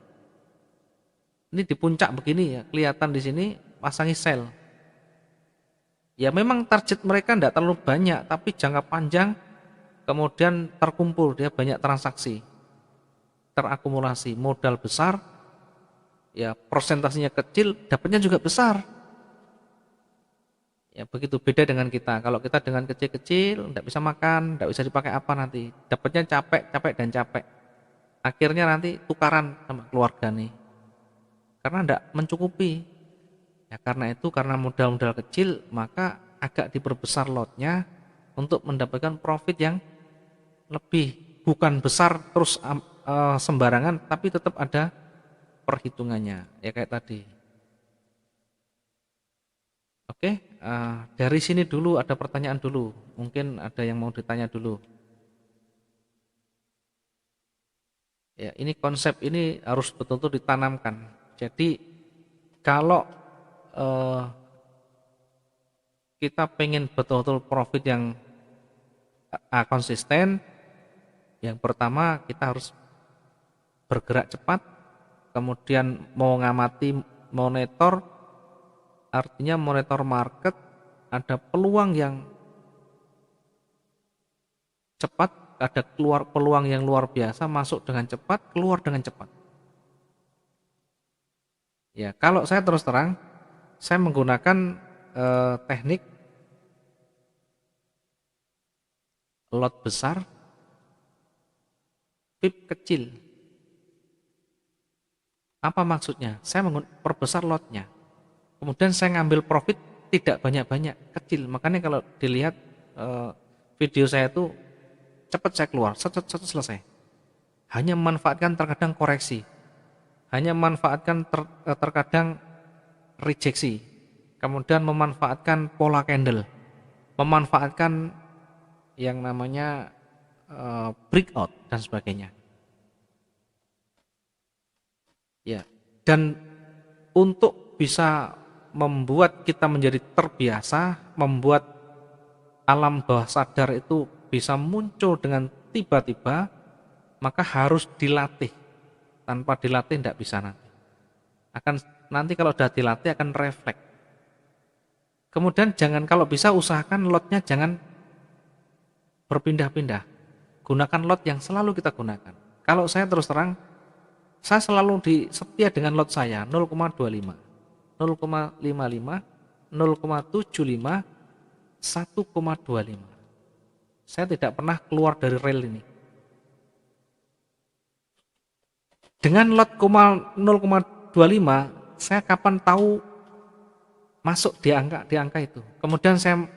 Ini di puncak begini ya, kelihatan di sini, pasangi sell. Ya memang target mereka tidak terlalu banyak, tapi jangka panjang, kemudian terkumpul, dia banyak transaksi. Terakumulasi, modal besar, ya persentasenya kecil, dapatnya juga besar. Ya begitu beda dengan kita. Kalau kita dengan kecil-kecil, tidak bisa makan, tidak bisa dipakai apa nanti. Dapatnya capek dan capek. Akhirnya nanti tukaran sama keluarga nih. Karena tidak mencukupi. Ya karena itu, karena modal-modal kecil, maka agak diperbesar lotnya untuk mendapatkan profit yang lebih. Bukan besar terus sembarangan, tapi tetap ada perhitungannya. Ya kayak tadi. Oke, dari sini dulu ada pertanyaan dulu. Mungkin ada yang mau ditanya dulu. Ya, ini konsep ini harus betul-betul ditanamkan. Jadi kalau kita pengen betul-betul profit yang konsisten, yang pertama kita harus bergerak cepat, kemudian mau ngamati monitor, artinya monitor market, ada peluang yang cepat, ada keluar peluang yang luar biasa, masuk dengan cepat, keluar dengan cepat. Ya, kalau saya terus terang, saya menggunakan teknik lot besar, pip kecil. Apa maksudnya? Saya memperbesar lotnya. Kemudian saya ngambil profit tidak banyak-banyak, kecil. Makanya kalau dilihat video saya itu cepat saya keluar, selesai. Hanya memanfaatkan terkadang koreksi. Hanya memanfaatkan terkadang rejeksi. Kemudian memanfaatkan pola candle. Memanfaatkan yang namanya breakout dan sebagainya. Ya. Dan untuk bisa membuat kita menjadi terbiasa, membuat alam bawah sadar itu bisa muncul dengan tiba-tiba, maka harus dilatih. Tanpa dilatih tidak bisa nanti kalau sudah dilatih akan refleks. Kemudian jangan, kalau bisa usahakan lotnya jangan berpindah-pindah. Gunakan lot yang selalu kita gunakan. Kalau saya terus terang, saya selalu setia dengan lot saya 0,25, 0,55, 0,75, 1,25. Saya tidak pernah keluar dari rel ini. Dengan lot 0,25, saya kapan tahu masuk di angka itu. Kemudian saya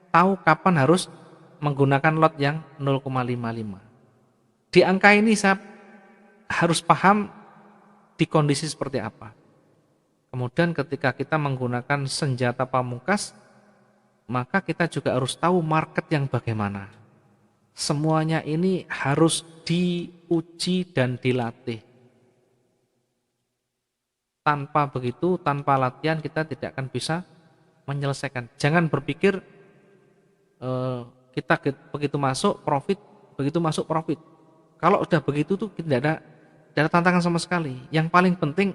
tahu kapan harus menggunakan lot yang 0,55. Di angka ini saya harus paham di kondisi seperti apa. Kemudian ketika kita menggunakan senjata pamungkas, maka kita juga harus tahu market yang bagaimana. Semuanya ini harus diuji dan dilatih. Tanpa begitu, tanpa latihan kita tidak akan bisa menyelesaikan. Jangan berpikir kita begitu masuk profit. Kalau udah begitu tuh tidak ada tantangan sama sekali. Yang paling penting,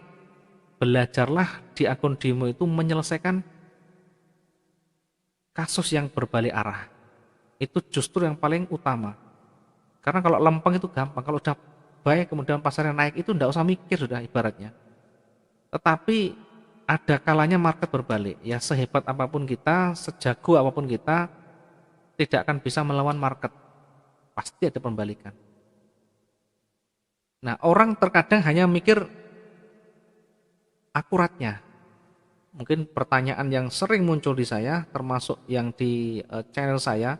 belajarlah di akun demo itu menyelesaikan kasus yang berbalik arah. Itu justru yang paling utama. Karena kalau lempeng itu gampang, kalau udah baik kemudian pasarnya naik itu tidak usah mikir sudah ibaratnya. Tetapi ada kalanya market berbalik. Ya sehebat apapun kita, sejago apapun kita, tidak akan bisa melawan market. Pasti ada pembalikan. Nah, orang terkadang hanya mikir akuratnya. Mungkin pertanyaan yang sering muncul di saya, termasuk yang di channel saya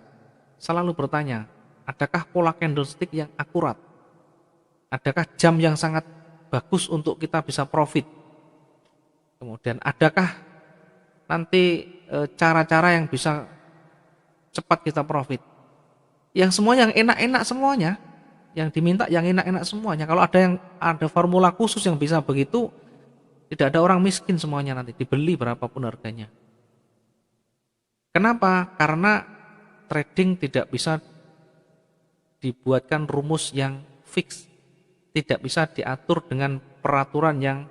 selalu bertanya, adakah pola candlestick yang akurat? Adakah jam yang sangat bagus untuk kita bisa profit? Kemudian adakah nanti cara-cara yang bisa cepat kita profit? Yang semua yang enak-enak semuanya, yang diminta yang enak-enak semuanya. Kalau ada formula khusus yang bisa begitu, tidak ada orang miskin semuanya nanti, dibeli berapapun harganya. Kenapa? Karena trading tidak bisa dibuatkan rumus yang fix, tidak bisa diatur dengan peraturan yang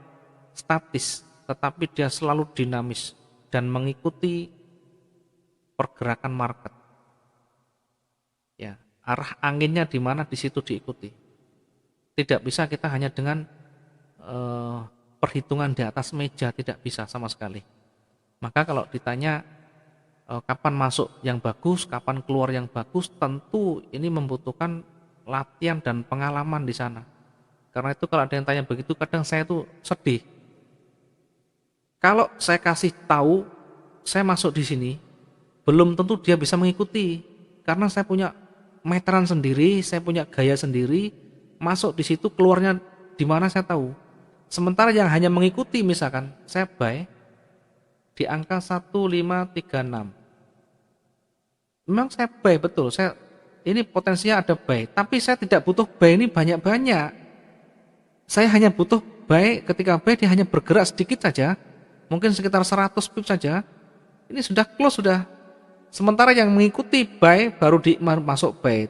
statis, tetapi dia selalu dinamis dan mengikuti pergerakan market. Ya, arah anginnya di mana di situ diikuti. Tidak bisa kita hanya dengan perhitungan di atas meja, tidak bisa sama sekali. Maka kalau ditanya kapan masuk yang bagus, kapan keluar yang bagus, tentu ini membutuhkan latihan dan pengalaman di sana. Karena itu kalau ada yang tanya begitu, kadang saya tuh sedih. Kalau saya kasih tahu, saya masuk di sini, belum tentu dia bisa mengikuti. Karena saya punya meteran sendiri, saya punya gaya sendiri, masuk di situ, keluarnya di mana saya tahu. Sementara yang hanya mengikuti, misalkan saya buy di angka 1536. Memang saya buy betul, ini potensinya ada buy, tapi saya tidak butuh buy ini banyak-banyak. Saya hanya butuh buy, ketika buy dia hanya bergerak sedikit saja, mungkin sekitar 100 pip saja, ini sudah close sudah. Sementara yang mengikuti buy baru masuk buy.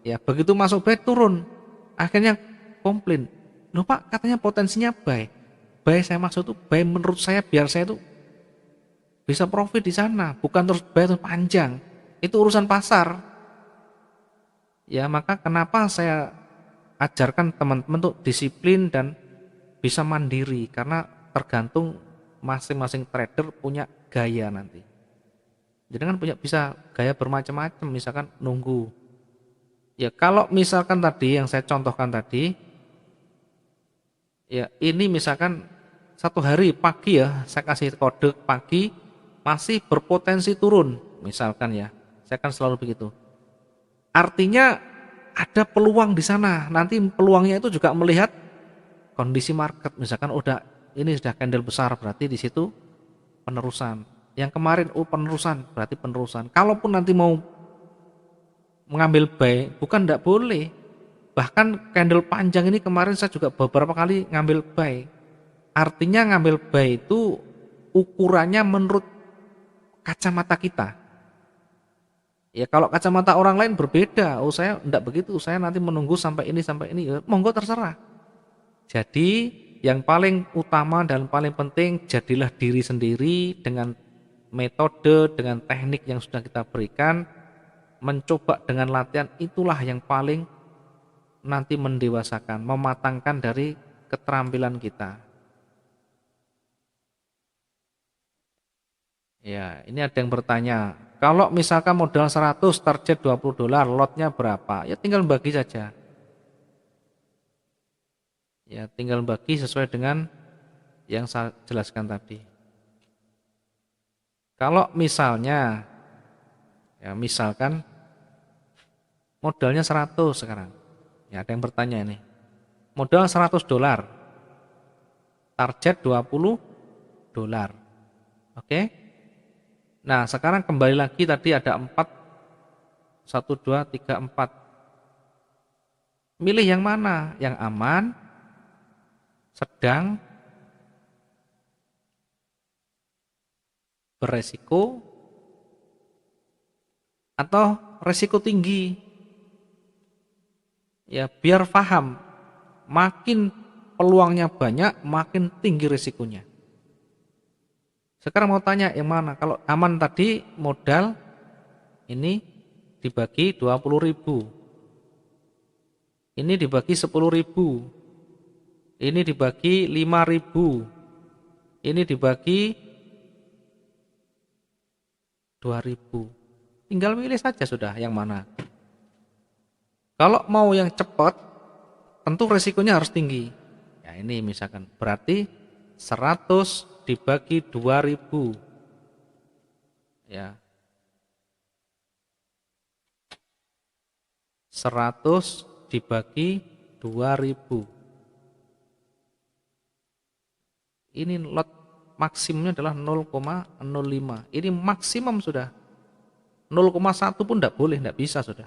Ya, begitu masuk buy turun. Akhirnya komplain. Loh Pak, katanya potensinya buy. Buy saya masuk itu buy menurut saya biar saya itu bisa profit di sana, bukan terus buy terus panjang. Itu urusan pasar. Ya, maka kenapa saya ajarkan teman-teman untuk disiplin dan bisa mandiri, karena tergantung masing-masing trader punya gaya nanti. Jadi kan bisa gaya bermacam-macam, misalkan nunggu. Ya kalau misalkan tadi yang saya contohkan tadi, ya ini misalkan satu hari pagi ya, saya kasih kode pagi masih berpotensi turun, misalkan ya, saya akan selalu begitu. Artinya ada peluang di sana. Nanti peluangnya itu juga melihat kondisi market, misalkan ini sudah candle besar, berarti di situ penerusan. Yang kemarin penerusan, berarti penerusan. Kalaupun nanti mau mengambil buy, bukan tidak boleh. Bahkan candle panjang ini kemarin saya juga beberapa kali ngambil buy. Artinya ngambil buy itu ukurannya menurut kacamata kita. Ya kalau kacamata orang lain berbeda. Oh saya tidak begitu, saya nanti menunggu sampai ini. Ya, monggo terserah. Jadi yang paling utama dan paling penting, jadilah diri sendiri dengan metode, dengan teknik yang sudah kita berikan, mencoba dengan latihan, itulah yang paling nanti mendewasakan, mematangkan dari keterampilan kita. Ya, ini ada yang bertanya, kalau misalkan modal 100, target $20, lotnya berapa? Ya tinggal bagi saja. Ya, tinggal bagi sesuai dengan yang saya jelaskan tadi. Kalau misalnya, ya misalkan modalnya 100 sekarang. Ya ada yang bertanya ini. Modal $100, target $20. Oke. Nah, sekarang kembali lagi tadi ada 4, 1, 2, 3, 4. Milih yang mana? Yang aman, sedang, beresiko, atau resiko tinggi. Ya biar paham, makin peluangnya banyak, makin tinggi resikonya. Sekarang mau tanya yang mana? Kalau aman tadi modal ini dibagi 20.000, ini dibagi 10.000, ini dibagi 5.000, ini dibagi 2.000. Tinggal pilih saja sudah yang mana. Kalau mau yang cepat, tentu resikonya harus tinggi. Ya ini misalkan berarti 100 dibagi 2.000. Ya. 100 dibagi 2000. Ini lot maksimumnya adalah 0,05. Ini maksimum sudah. 0,1 pun tidak boleh, tidak bisa sudah.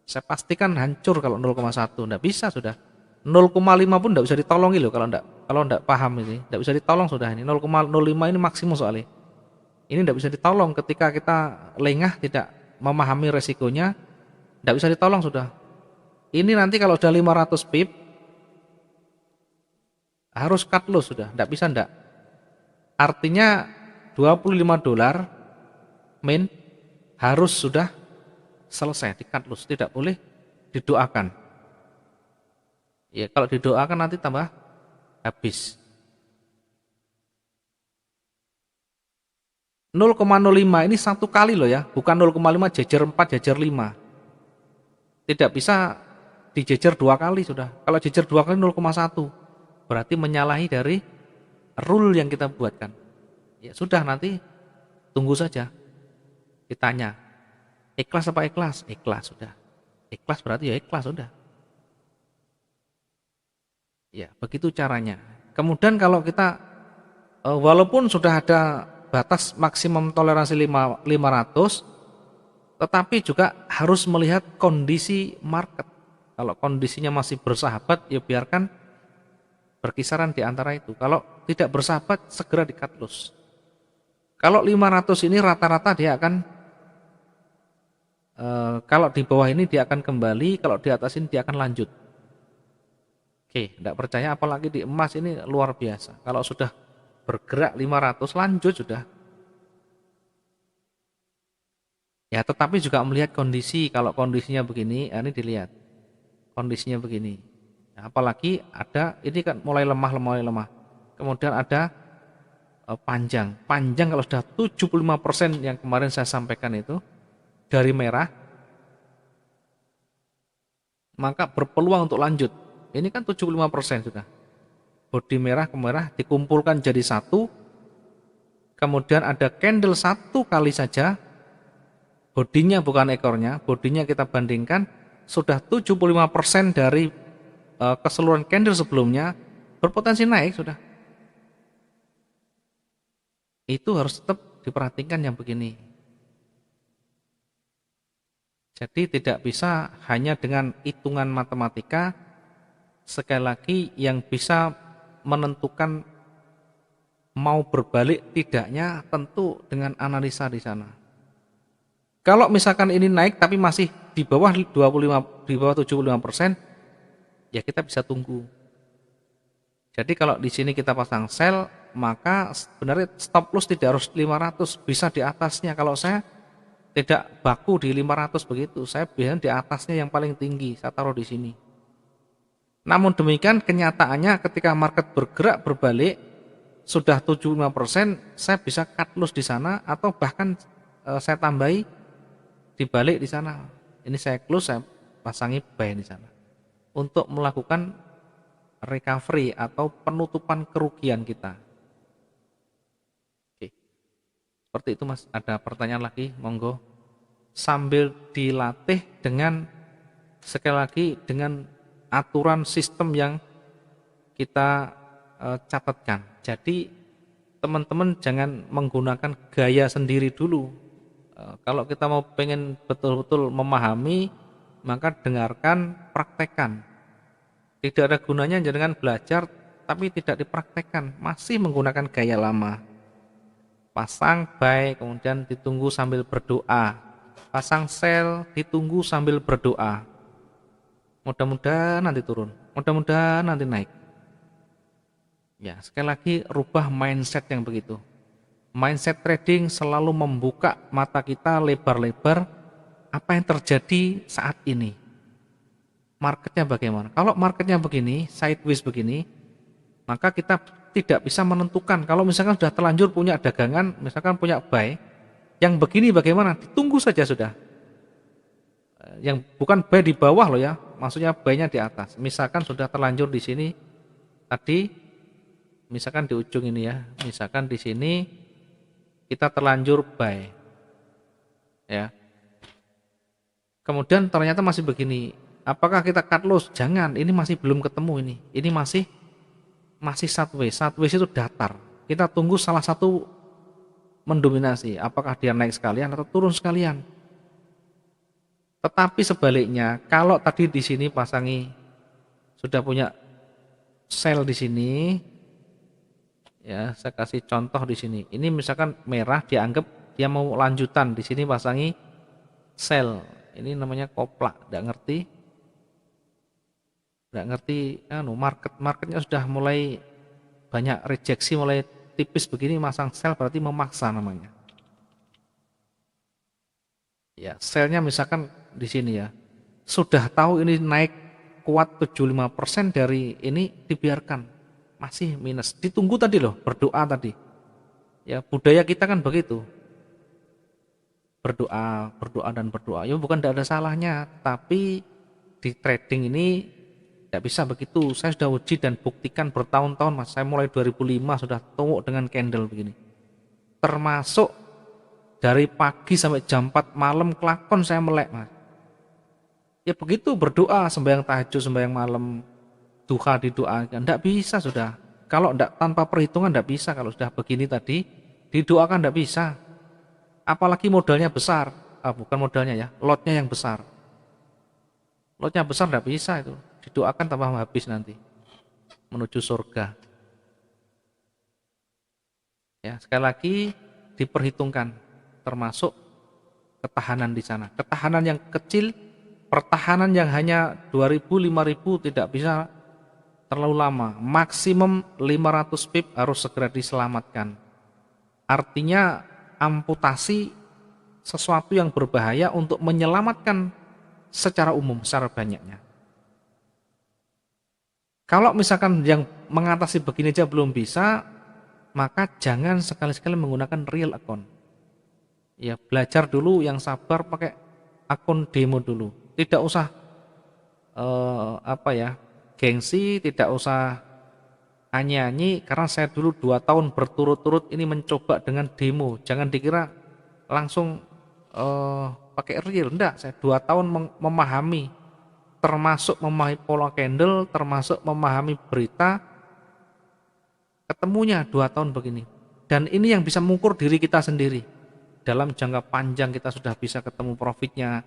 Saya pastikan hancur kalau 0,1, tidak bisa sudah. 0,5 pun tidak bisa ditolongi loh kalau tidak paham ini, tidak bisa ditolong sudah ini. 0,05 ini maksimum soalnya. Ini tidak bisa ditolong ketika kita lengah tidak memahami resikonya, tidak bisa ditolong sudah. Ini nanti kalau sudah 500 pip harus cut loss sudah, tidak bisa tidak. Artinya $25 min harus sudah selesai di cut loss, tidak boleh didoakan. Ya kalau didoakan nanti tambah habis. 0,05 ini satu kali loh ya, bukan 0,5 jejer 4 jejer 5. Tidak bisa dijejer 2 kali sudah. Kalau jejer 2 kali 0,1 berarti menyalahi dari rule yang kita buatkan. Ya sudah, nanti tunggu saja. Ditanya, ikhlas apa ikhlas? Ikhlas sudah. Ikhlas berarti ya ikhlas sudah. Ya, begitu caranya. Kemudian kalau kita walaupun sudah ada batas maksimum toleransi 500, tetapi juga harus melihat kondisi market. Kalau kondisinya masih bersahabat, ya biarkan berkisaran di antara itu. Kalau tidak bersahabat, segera di cut loss. Kalau 500 ini rata-rata dia akan kalau di bawah ini dia akan kembali, kalau di atas ini dia akan lanjut. Oke, tidak percaya apalagi di emas ini luar biasa. Kalau sudah bergerak 500 lanjut sudah. Ya, tetapi juga melihat kondisi. Kalau kondisinya begini, ini dilihat. Kondisinya begini. Nah, apalagi ada ini kan mulai lemah. Kemudian ada panjang. Panjang kalau sudah 75% yang kemarin saya sampaikan itu dari merah, maka berpeluang untuk lanjut. Ini kan 75% sudah. Bodi merah ke merah dikumpulkan jadi satu. Kemudian ada candle satu kali saja. Bodinya bukan ekornya, bodinya kita bandingkan sudah 75% dari keseluruhan candle sebelumnya berpotensi naik sudah. Itu harus tetap diperhatikan yang begini. Jadi tidak bisa hanya dengan hitungan matematika, sekali lagi yang bisa menentukan mau berbalik tidaknya tentu dengan analisa di sana. Kalau misalkan ini naik tapi masih di bawah 25, di bawah 75%, ya kita bisa tunggu. Jadi kalau di sini kita pasang sell, maka sebenarnya stop loss tidak harus 500, bisa di atasnya. Kalau saya tidak baku di 500 begitu, saya biasanya di atasnya yang paling tinggi, saya taruh di sini. Namun demikian kenyataannya ketika market bergerak berbalik sudah 75%, saya bisa cut loss di sana atau bahkan saya tambahi dibalik di sana. Ini saya close, saya pasangi buy di sana untuk melakukan recovery atau penutupan kerugian kita. Oke. Seperti itu Mas. Ada pertanyaan lagi? Monggo. Sambil dilatih dengan sekali lagi dengan aturan sistem yang kita catatkan. Jadi teman-teman jangan menggunakan gaya sendiri dulu. Kalau kita mau pengen betul-betul memahami, maka dengarkan, praktekkan. Tidak ada gunanya jangan belajar tapi tidak dipraktekkan, masih menggunakan gaya lama. Pasang buy kemudian ditunggu sambil berdoa, pasang sell ditunggu sambil berdoa. Mudah-mudahan nanti turun, mudah-mudahan nanti naik. Ya, sekali lagi rubah mindset yang begitu. Mindset trading selalu membuka mata kita lebar-lebar apa yang terjadi saat ini. Marketnya bagaimana? Kalau marketnya begini, sideways begini, maka kita tidak bisa menentukan. Kalau misalkan sudah terlanjur punya dagangan, misalkan punya buy, yang begini bagaimana? Ditunggu saja sudah. Yang bukan buy di bawah loh ya, maksudnya buy-nya di atas. Misalkan sudah terlanjur di sini, tadi, misalkan di ujung ini ya, misalkan di sini kita terlanjur buy, ya. Kemudian ternyata masih begini. Apakah kita cut loss? Jangan, ini masih belum ketemu ini. Ini masih sideways. Sideways itu datar. Kita tunggu salah satu mendominasi. Apakah dia naik sekalian atau turun sekalian? Tetapi sebaliknya, kalau tadi di sini pasangi sudah punya sell di sini, ya saya kasih contoh di sini. Ini misalkan merah dianggap dia mau lanjutan, di sini pasangi sell. Ini namanya koplak, enggak ngerti marketnya sudah mulai banyak rejeksi, mulai tipis begini, masang sell berarti memaksa namanya. Ya, sellnya misalkan di sini ya. Sudah tahu ini naik kuat 75% dari ini dibiarkan. Masih minus. Ditunggu tadi loh, berdoa tadi. Ya, budaya kita kan begitu. Berdoa dan berdoa. Ya bukan tidak ada salahnya, tapi di trading ini tidak bisa begitu. Saya sudah uji dan buktikan bertahun-tahun, Mas. Saya mulai 2005 sudah tumbuk dengan candle begini. Termasuk dari pagi sampai jam 4 malam kelakon saya melek, Mas. Ya begitu, berdoa, sembahyang tahajud, sembahyang malam, duha didoakan. Tidak bisa sudah. Kalau tidak, tanpa perhitungan tidak bisa. Kalau sudah begini tadi, didoakan tidak bisa. Apalagi modalnya besar. Bukan modalnya ya, lotnya yang besar. Lotnya besar tidak bisa itu. Didoakan tambah habis nanti. Menuju surga. Ya, sekali lagi diperhitungkan. Termasuk ketahanan di sana. Ketahanan yang kecil, pertahanan yang hanya 2000, 5000 tidak bisa terlalu lama. Maksimum 500 pip harus segera diselamatkan. Artinya amputasi sesuatu yang berbahaya untuk menyelamatkan secara umum, secara banyaknya. Kalau misalkan yang mengatasi begini aja belum bisa, maka jangan sekali-sekali menggunakan real account. Ya, belajar dulu yang sabar pakai akun demo dulu. Tidak usah gengsi, tidak usah nyanyi, karena saya dulu 2 tahun berturut-turut ini mencoba dengan demo. Jangan dikira langsung pakai real, enggak. Saya 2 tahun memahami, termasuk memahami pola candle, termasuk memahami berita. Ketemunya 2 tahun begini. Dan ini yang bisa mengukur diri kita sendiri. Dalam jangka panjang kita sudah bisa ketemu profitnya,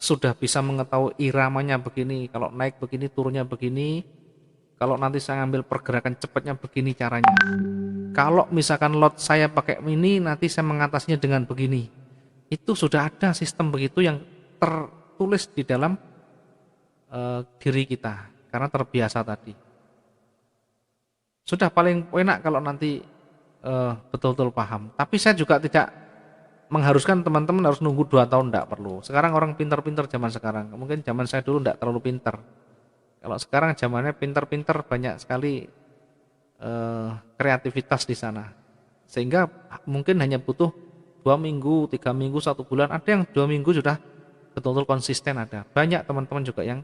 sudah bisa mengetahui iramanya begini, kalau naik begini, turunnya begini, kalau nanti saya ambil pergerakan cepatnya begini caranya. Kalau misalkan lot saya pakai ini, nanti saya mengatasinya dengan begini. Itu sudah ada sistem begitu yang tertulis di dalam diri kita, karena terbiasa tadi. Sudah paling enak kalau nanti betul-betul paham. Tapi saya juga tidak mengharuskan teman-teman harus nunggu 2 tahun, tidak perlu. Sekarang orang pintar-pintar zaman sekarang. Mungkin zaman saya dulu tidak terlalu pintar. Kalau sekarang zamannya pintar-pintar, banyak sekali kreativitas di sana. Sehingga mungkin hanya butuh 2 minggu, 3 minggu, 1 bulan. Ada yang 2 minggu sudah betul-betul konsisten ada. Banyak teman-teman juga yang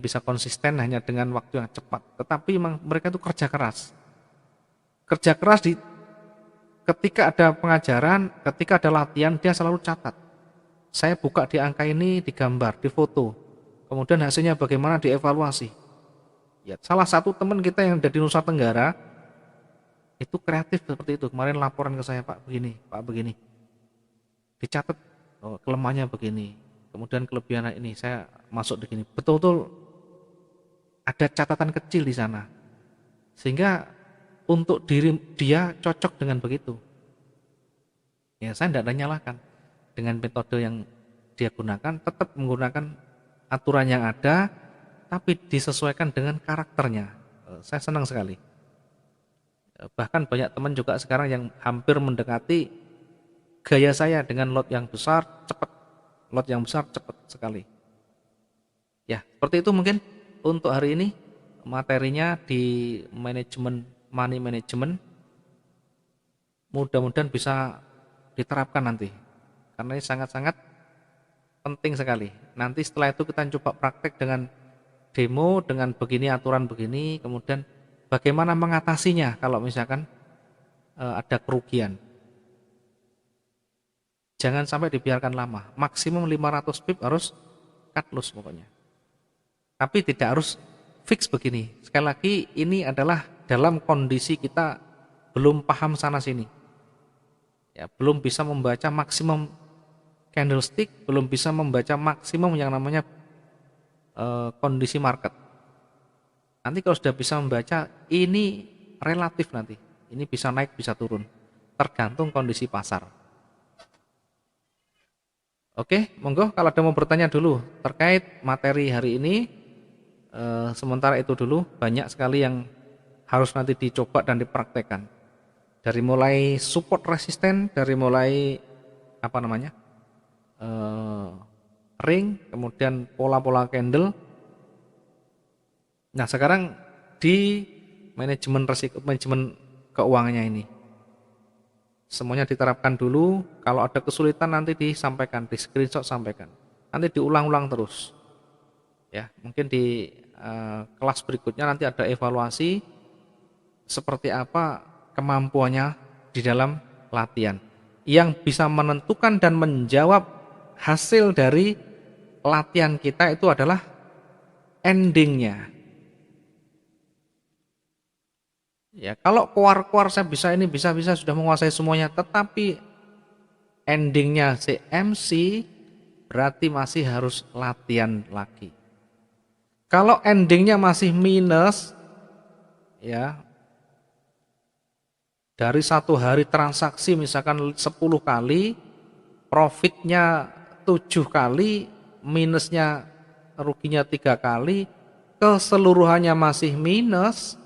bisa konsisten hanya dengan waktu yang cepat. Tetapi memang mereka itu kerja keras. Kerja keras ketika ada pengajaran, ketika ada latihan, dia selalu catat. Saya buka di angka ini, digambar, difoto. Kemudian hasilnya bagaimana, dievaluasi. Ya, salah satu teman kita yang ada di Nusa Tenggara, itu kreatif seperti itu. Kemarin laporan ke saya, Pak begini, Pak begini. Dicatat, kelemahannya begini. Kemudian kelebihan ini, saya masuk di sini. Betul-betul ada catatan kecil di sana. Sehingga untuk diri dia cocok dengan begitu. Ya, saya tidak ada nyalakan. Dengan metode yang dia gunakan, tetap menggunakan aturan yang ada, tapi disesuaikan dengan karakternya. Saya senang sekali. Bahkan banyak teman juga sekarang yang hampir mendekati gaya saya dengan lot yang besar, cepat. Lot yang besar, cepat sekali. Ya, seperti itu mungkin untuk hari ini materinya di money management, mudah-mudahan bisa diterapkan nanti, karena ini sangat-sangat penting sekali. Nanti setelah itu kita coba praktek dengan demo, dengan begini, aturan begini, kemudian bagaimana mengatasinya kalau misalkan ada kerugian. Jangan sampai dibiarkan lama. Maksimum 500 pip harus cut loss pokoknya. Tapi tidak harus fix begini. Sekali lagi ini adalah dalam kondisi kita belum paham sana sini. Ya, belum bisa membaca maksimum candlestick, belum bisa membaca maksimum yang namanya kondisi market. Nanti kalau sudah bisa membaca, ini relatif nanti. Ini bisa naik, bisa turun. Tergantung kondisi pasar. Oke, monggo kalau ada mau bertanya dulu terkait materi hari ini. Sementara itu dulu, banyak sekali yang harus nanti dicoba dan dipraktekkan. Dari mulai support resisten, dari mulai apa namanya ring, kemudian pola-pola candle. Nah sekarang di manajemen risiko, manajemen keuangannya ini semuanya diterapkan dulu. Kalau ada kesulitan nanti disampaikan, di screenshot sampaikan, nanti diulang-ulang terus ya. Mungkin di kelas berikutnya nanti ada evaluasi seperti apa kemampuannya di dalam latihan, yang bisa menentukan dan menjawab hasil dari latihan kita itu adalah endingnya. Ya, kalau keluar-keluar saya bisa ini, bisa sudah menguasai semuanya, tetapi endingnya CMC berarti masih harus latihan lagi. Kalau endingnya masih minus, ya dari satu hari transaksi misalkan 10 kali, profitnya 7 kali, minusnya ruginya 3 kali, keseluruhannya masih minus,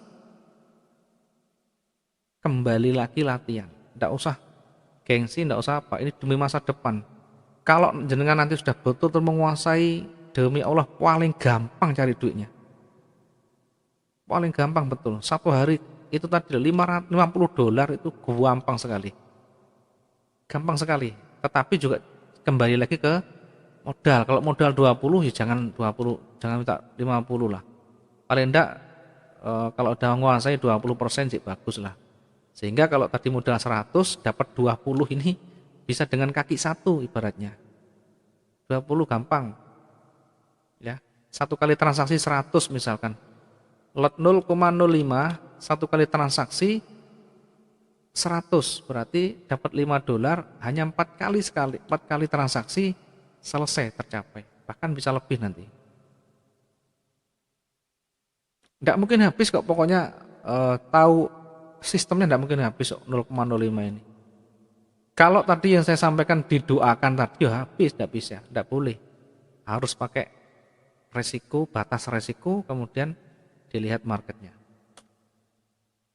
kembali lagi latihan. Tidak usah gengsi, tidak usah apa, ini demi masa depan. Kalau jenengan nanti sudah betul-betul menguasai, demi Allah paling gampang cari duitnya. Paling gampang betul. Satu hari itu tadi $50 itu gampang sekali. Gampang sekali. Tetapi juga kembali lagi ke modal. Kalau modal 20 ya jangan 20, jangan minta 50 lah. Paling enggak kalau udah menguasai 20% sih bagus lah. Sehingga kalau tadi modal 100 dapat 20 ini bisa dengan kaki satu ibaratnya. 20 gampang. Ya. Satu kali transaksi 100 misalkan. Lot 0,05 satu kali transaksi 100 berarti dapat $5, hanya 4 kali transaksi selesai tercapai. Bahkan bisa lebih nanti. Tidak mungkin habis kok, pokoknya tahu sistemnya tidak mungkin habis 0,05 ini. Kalau tadi yang saya sampaikan didoakan tadi ya habis, tidak bisa, tidak boleh. Harus pakai resiko, batas resiko, kemudian dilihat marketnya.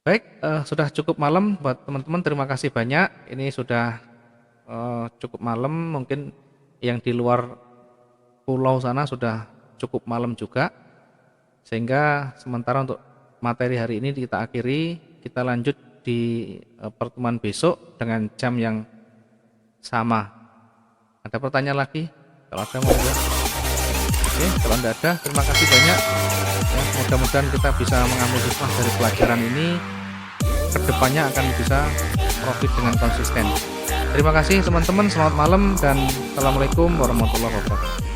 Baik, sudah cukup malam buat teman-teman. Terima kasih banyak. Ini sudah cukup malam. Mungkin yang di luar pulau sana sudah cukup malam juga. Sehingga sementara untuk materi hari ini kita akhiri. Kita lanjut di pertemuan besok dengan jam yang sama. Ada pertanyaan lagi? Kalau ada monggo. Oke, kalau tidak ada, terima kasih banyak. Ya, mudah-mudahan kita bisa mengambil hikmah dari pelajaran ini. Kedepannya akan bisa profit dengan konsisten. Terima kasih teman-teman, selamat malam dan assalamualaikum warahmatullahi wabarakatuh.